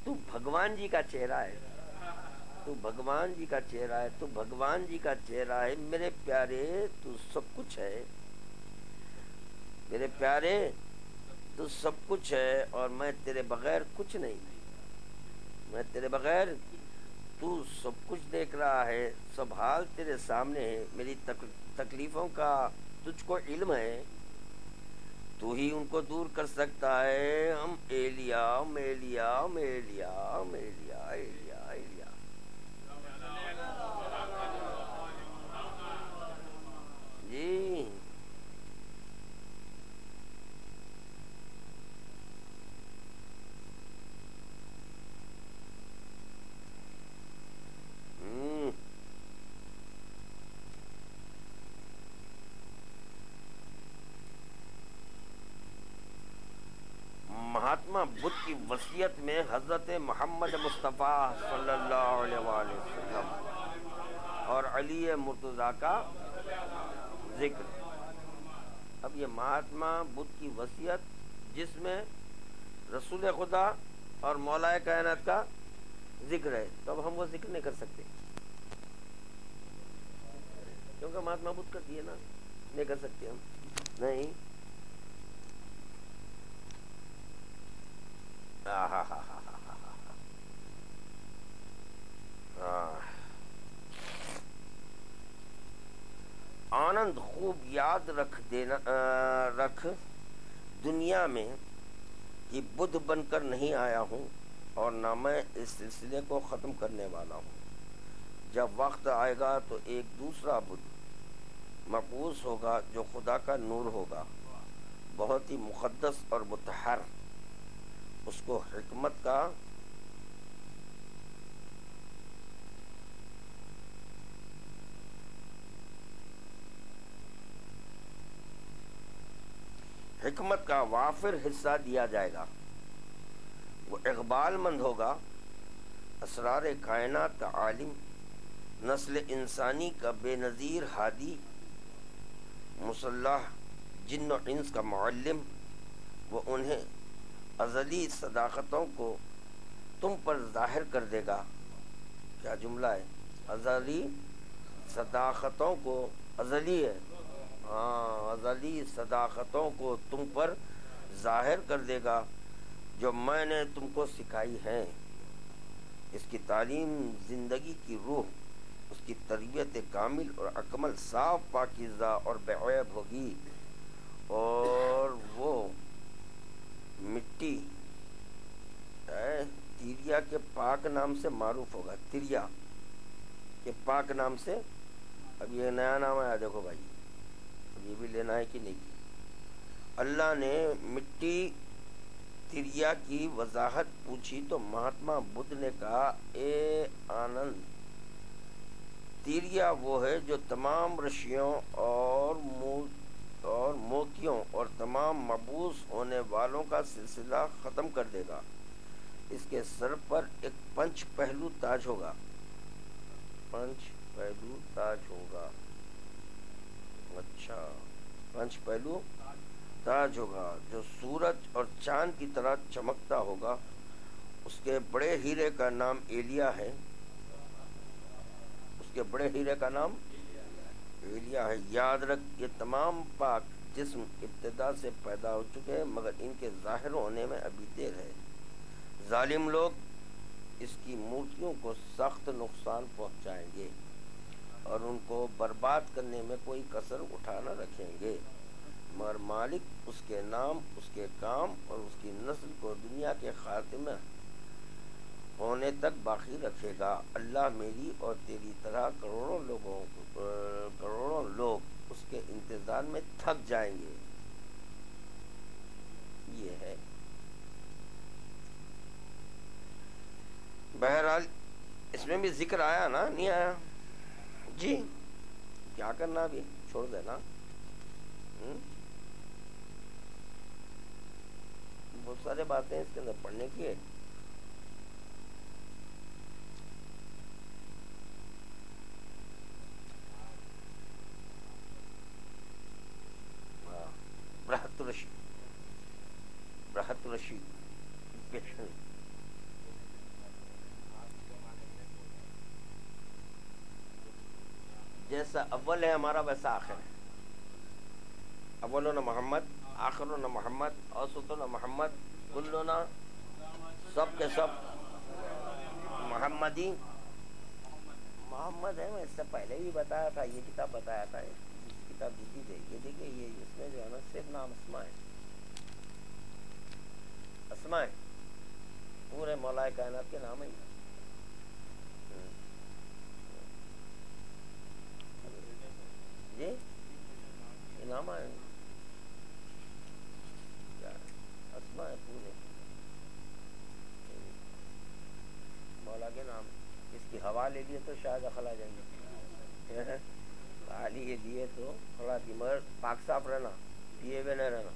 تو بھگوان جی کا چہرہ ہے, تو بھگوان جی کا چہرہ ہے, تو بھگوان جی کا چہرہ ہے. میرے پیارے تو سب کچھ ہے, میرے پیارے تو سب کچھ ہے, اور میں تیرے بغیر کچھ نہیں. میں تیرے بغیر, تو سب کچھ دیکھ رہا ہے, سب حال تیرے سامنے ہے. میری تکلیفوں کا تجھ کو علم ہے, تو ہی ان کو دور کر سکتا ہے. ہم ایلیا میلیا میلیا میلیا ایلیا ایلیا. جی مہاتما بدھ کی وصیت میں حضرت محمد مصطفیٰ صلی اللہ علیہ وآلہ وسلم اور علی مرتضیٰ کا ذکر. اب یہ مہاتما بدھ کی وصیت جس میں رسول خدا اور مولا کائنات کا ذکر ہے، تو اب ہم وہ ذکر نہیں کر سکتے کیونکہ مہاتما بدھ کر دیے نا، نہیں کر سکتے ہم. نہیں. آنند خوب یاد رکھ دنیا میں یہ بدھ بن کر نہیں آیا ہوں اور نہ میں اس سلسلے کو ختم کرنے والا ہوں. جب وقت آئے گا تو ایک دوسرا بدھ مقبوض ہوگا جو خدا کا نور ہوگا، بہت ہی مقدس اور مطہر. اس کو حکمت کا وافر حصہ دیا جائے گا. وہ اقبال مند ہوگا، اسرار کائنات کا عالم، نسل انسانی کا بے نظیر ہادی، مسلح جن و انس کا معلم. وہ انہیں ازلی صداقتوں کو تم پر ظاہر کر دے گا. کیا جملہ ہے؟ ازلی صداقتوں کو، ازلی ہے، ہاں، ازلی صداقتوں کو تم پر ظاہر کر دے گا جو میں نے تم کو سکھائی ہیں. اس کی تعلیم زندگی کی روح، اس کی تربیت کامل اور اکمل، صاف، پاکیزہ اور بے عیب ہوگی. اور وہ مٹی تیریا کے پاک نام سے معروف ہوگا. تیریا کے پاک نام سے. اب یہ نیا نام آیا، دیکھو بھائی، اب یہ بھی لینا ہے کہ نہیں. اللہ نے مٹی تیریا کی وضاحت پوچھی تو مہاتما بدھ نے کہا، اے آنند، تیریا وہ ہے جو تمام رشیوں اور موتیوں اور تمام مبعوث ہونے والوں کا سلسلہ ختم کر دے گا. اس کے سر پر ایک پنچ پہلو تاج ہوگا. پنچ پہلو تاج ہوگا. اچھا، پنچ پہلو تاج ہوگا جو سورج اور چاند کی طرح چمکتا ہوگا. اس کے بڑے ہیرے کا نام ایلیا ہے. اس کے بڑے ہیرے کا نام ایلیا ہے. یاد رکھ، یہ تمام پاک جسم ابتدا سے پیدا ہو چکے ہیں، مگر ان کے ظاہر ہونے میں ابھی دیر ہے. ظالم لوگ اس کی مورتیوں کو سخت نقصان پہنچائیں گے اور ان کو برباد کرنے میں کوئی کسر اٹھا نہ رکھیں گے، مگر مالک اس کے نام، اس کے کام اور اس کی نسل کو دنیا کے خاتمہ ہونے تک باقی رکھے گا. اللہ میری اور تیری طرح کروڑوں لوگ اس کے انتظار میں تھک جائیں گے. یہ ہے. بہرحال اس میں بھی ذکر آیا نا، نہیں آیا؟ جی کیا کرنا، ابھی چھوڑ دینا. بہت سارے باتیں اس کے اندر پڑھنے کی ہے. براہت رشید جیسا اول ہے ہمارا ویسا آخر ہے. اولنا محمد، آخرنا محمد، اوسطنا محمد، کلنا، سب کے سب محمدی محمد ہے. میں اس سے پہلے بھی بتایا تھا، یہ کتاب بتایا تھا، کتاب دیتی تھی. یہ دیکھیے، یہ اس میں جو ہے نا صرف نام اسماء ہے. اسماء پورے مولا کائنات کے نام ہی. جی نام ہے کیا اسماء ہے پورے مولا کے نام. اس کی ہوا لے لیے تو شاید عقل آ جائیں گے. خالی یہ دیے تو تھوڑا تھی مگر پاک صاف رہنا, پیے ہوئے نہ رہنا.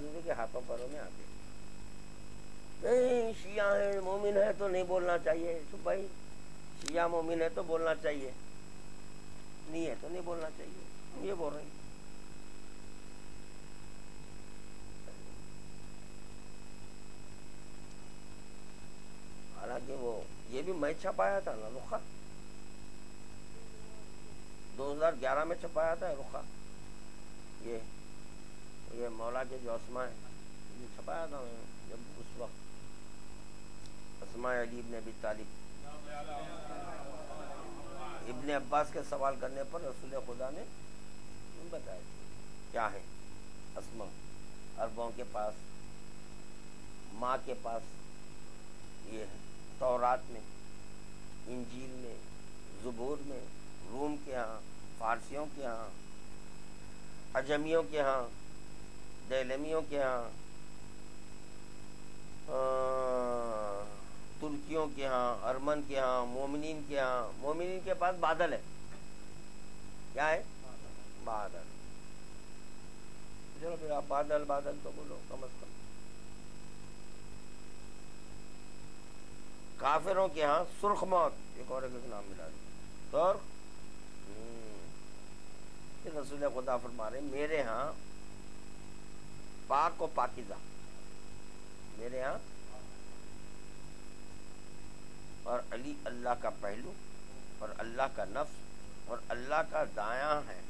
دوسرے کے ہاتھوں پروں میں آتے نہیں. شیعہ ہیں مومن ہے تو نہیں بولنا چاہیے. چپ بھائی, شیعہ مومن ہے تو بولنا چاہیے, نہیں ہے تو نہیں بولنا چاہیے. ہم یہ بول رہے ہیں. حالانکہ وہ یہ بھی میں چھپایا تھا نا رخا, 2011 میں چھپایا تھا رخا. یہ مولا کے جو اسماء ہیں یہ چھپایا تھا میں جب اس وقت اسماء علی ابن ابی طالب. ابن عباس کے سوال کرنے پر رسول خدا نے بتایا کیا ہے اسماء. عربوں کے پاس, ماں کے پاس یہ ہے تورات میں, انجیل میں, زبور میں, روم کے ہاں, فارسیوں کے ہاں, عجمیوں کے ہاں, دیلمیوں کے ہاں, ترکیوں کے ہاں, ارمن کے ہاں, مومنین کے ہاں. مومنین کے پاس بادل ہے. کیا ہے؟ بادل. چلو پھر آپ بادل بادل تو بولو کم از کم. کافروں کے ہاں سرخ موت, ایک اور ایک نام ملا دیا سرخ. رسول خدا فرما رہے میرے ہاں پاک و پاکیزہ, میرے ہاں, اور علی اللہ کا پہلو اور اللہ کا نفس اور اللہ کا دایاں ہے.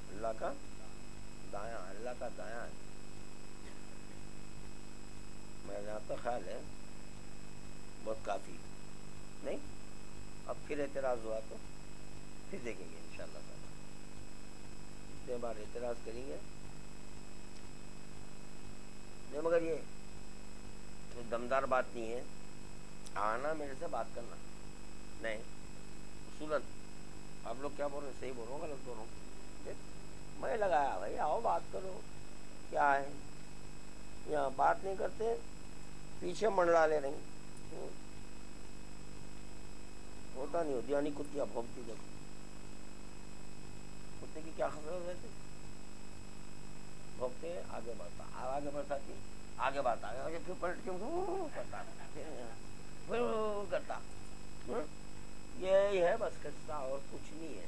اللہ کا دایاں, اللہ کا دایاں ہے. میں جہاں تک خیال ہے بہت کافی نہیں. اب پھر اعتراض ہوا تو پھر دیکھیں گے انشاءاللہ تعالی. جتنے بار اعتراض کریں گے نہیں, مگر یہ کوئی دمدار بات نہیں ہے. آنا میرے سے بات کرنا نہیں. اصولاً آپ لوگ کیا بول رہے ہیں, صحیح بول رہا ہوں غلط بول رہا ہوں؟ میں لگایا بھائی آؤ بات کرو. کیا ہے یہاں بات نہیں کرتے, پیچھے منڈلا لے رہے ہیں. ہوتا نہیں ہوتی یعنی کتیا بھونکتی دیکھو. کتے کی کیا خبر رہتے, بھونکتے آگے بڑھتا, آگے بڑھتا تھی, آگے بڑھتا, آگے پھر پلٹ کے کرتا کرتا. یہی ہے بس قصہ, اور کچھ نہیں ہے.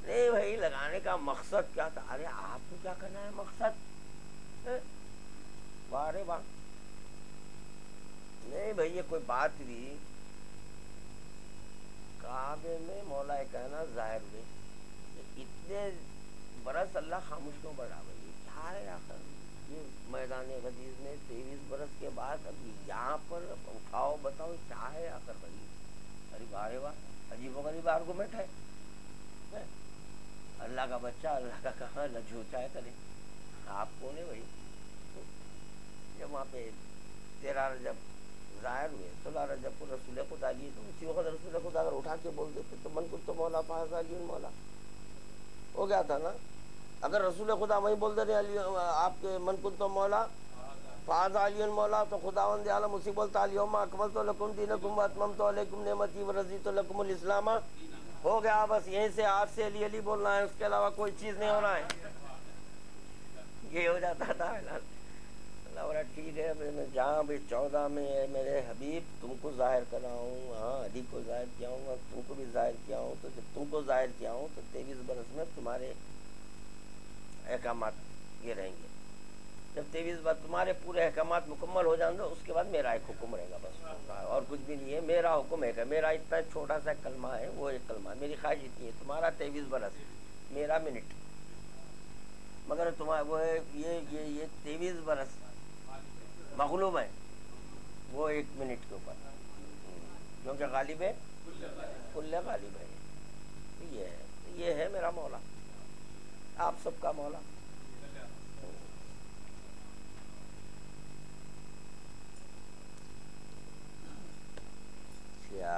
نہیں بھائی لگانے کا مقصد کیا تھا؟ ارے آپ کو کیا کرنا ہے مقصد؟ واہ رے واہ. نہیں بھائی یہ کوئی بات بھی. کعبے میں مولا کہنا ظاہر ہوئے, اتنے برس اللہ خاموش کیوں بڑھا بھائی؟ کیا ہے آخر یہ میدان غدیر میں 23 برس کے بعد ابھی یہاں پر اٹھاؤ بتاؤ کیا ہے آخر بھائی؟ ارے بارے واہ, عجیب و غریب آرگومنٹ ہے. اللہ کا بچہ اللہ کا کہاں لجھوچا ہے کرے. آپ کون ہے بھائی؟ جب وہاں پہ 13 رجب ظاہر ہوئے, 16 رجب کو رسول خدا لیے, تو اسی وقت رسول خدا اگر اٹھا کے بول دیتے تو من کن تو مولا فاض علی مولا ہو گیا تھا نا. اگر رسول خدا وہیں بول دیتے علی آپ کے من کن تو مولا فاض علی مولا, تو خداوند عالم اسی بولتا الیوم اکملت لکم دینکم واتممت علیکم نعمتی ورضیت لکم الاسلام. ہو گیا بس, یہیں سے آپ سے علی علی بولنا ہے, اس کے علاوہ کوئی چیز نہیں ہونا ہے. یہ ہو جاتا تھا. اللہ بولا ٹھیک ہے میں جہاں بھی 14 میں ہے میرے حبیب تم کو ظاہر کرا ہوں, ہاں علی کو ظاہر کیا ہوں اور تم کو بھی ظاہر کیا ہوں. تو جب تم کو ظاہر کیا ہوں تو 23 برس میں تمہارے احکامات یہ رہیں گے. جب 23 برس تمہارے پورے احکامات مکمل ہو جائیں گے اس کے بعد میرا ایک حکم رہے گا بس, اور کچھ بھی نہیں ہے. میرا حکم ہے, میرا اتنا چھوٹا سا کلمہ ہے, وہ ایک کلمہ ہے. میری خواہش اتنی ہے, تمہارا 23 برس میرا منٹ, مگر تمہارا وہ ہے یہ 23 برس مغلوب ہے وہ 1 منٹ کے اوپر, کیونکہ غالب ہے کل غالب ہے. یہ ہے میرا مولا, آپ سب کا مولا. کیا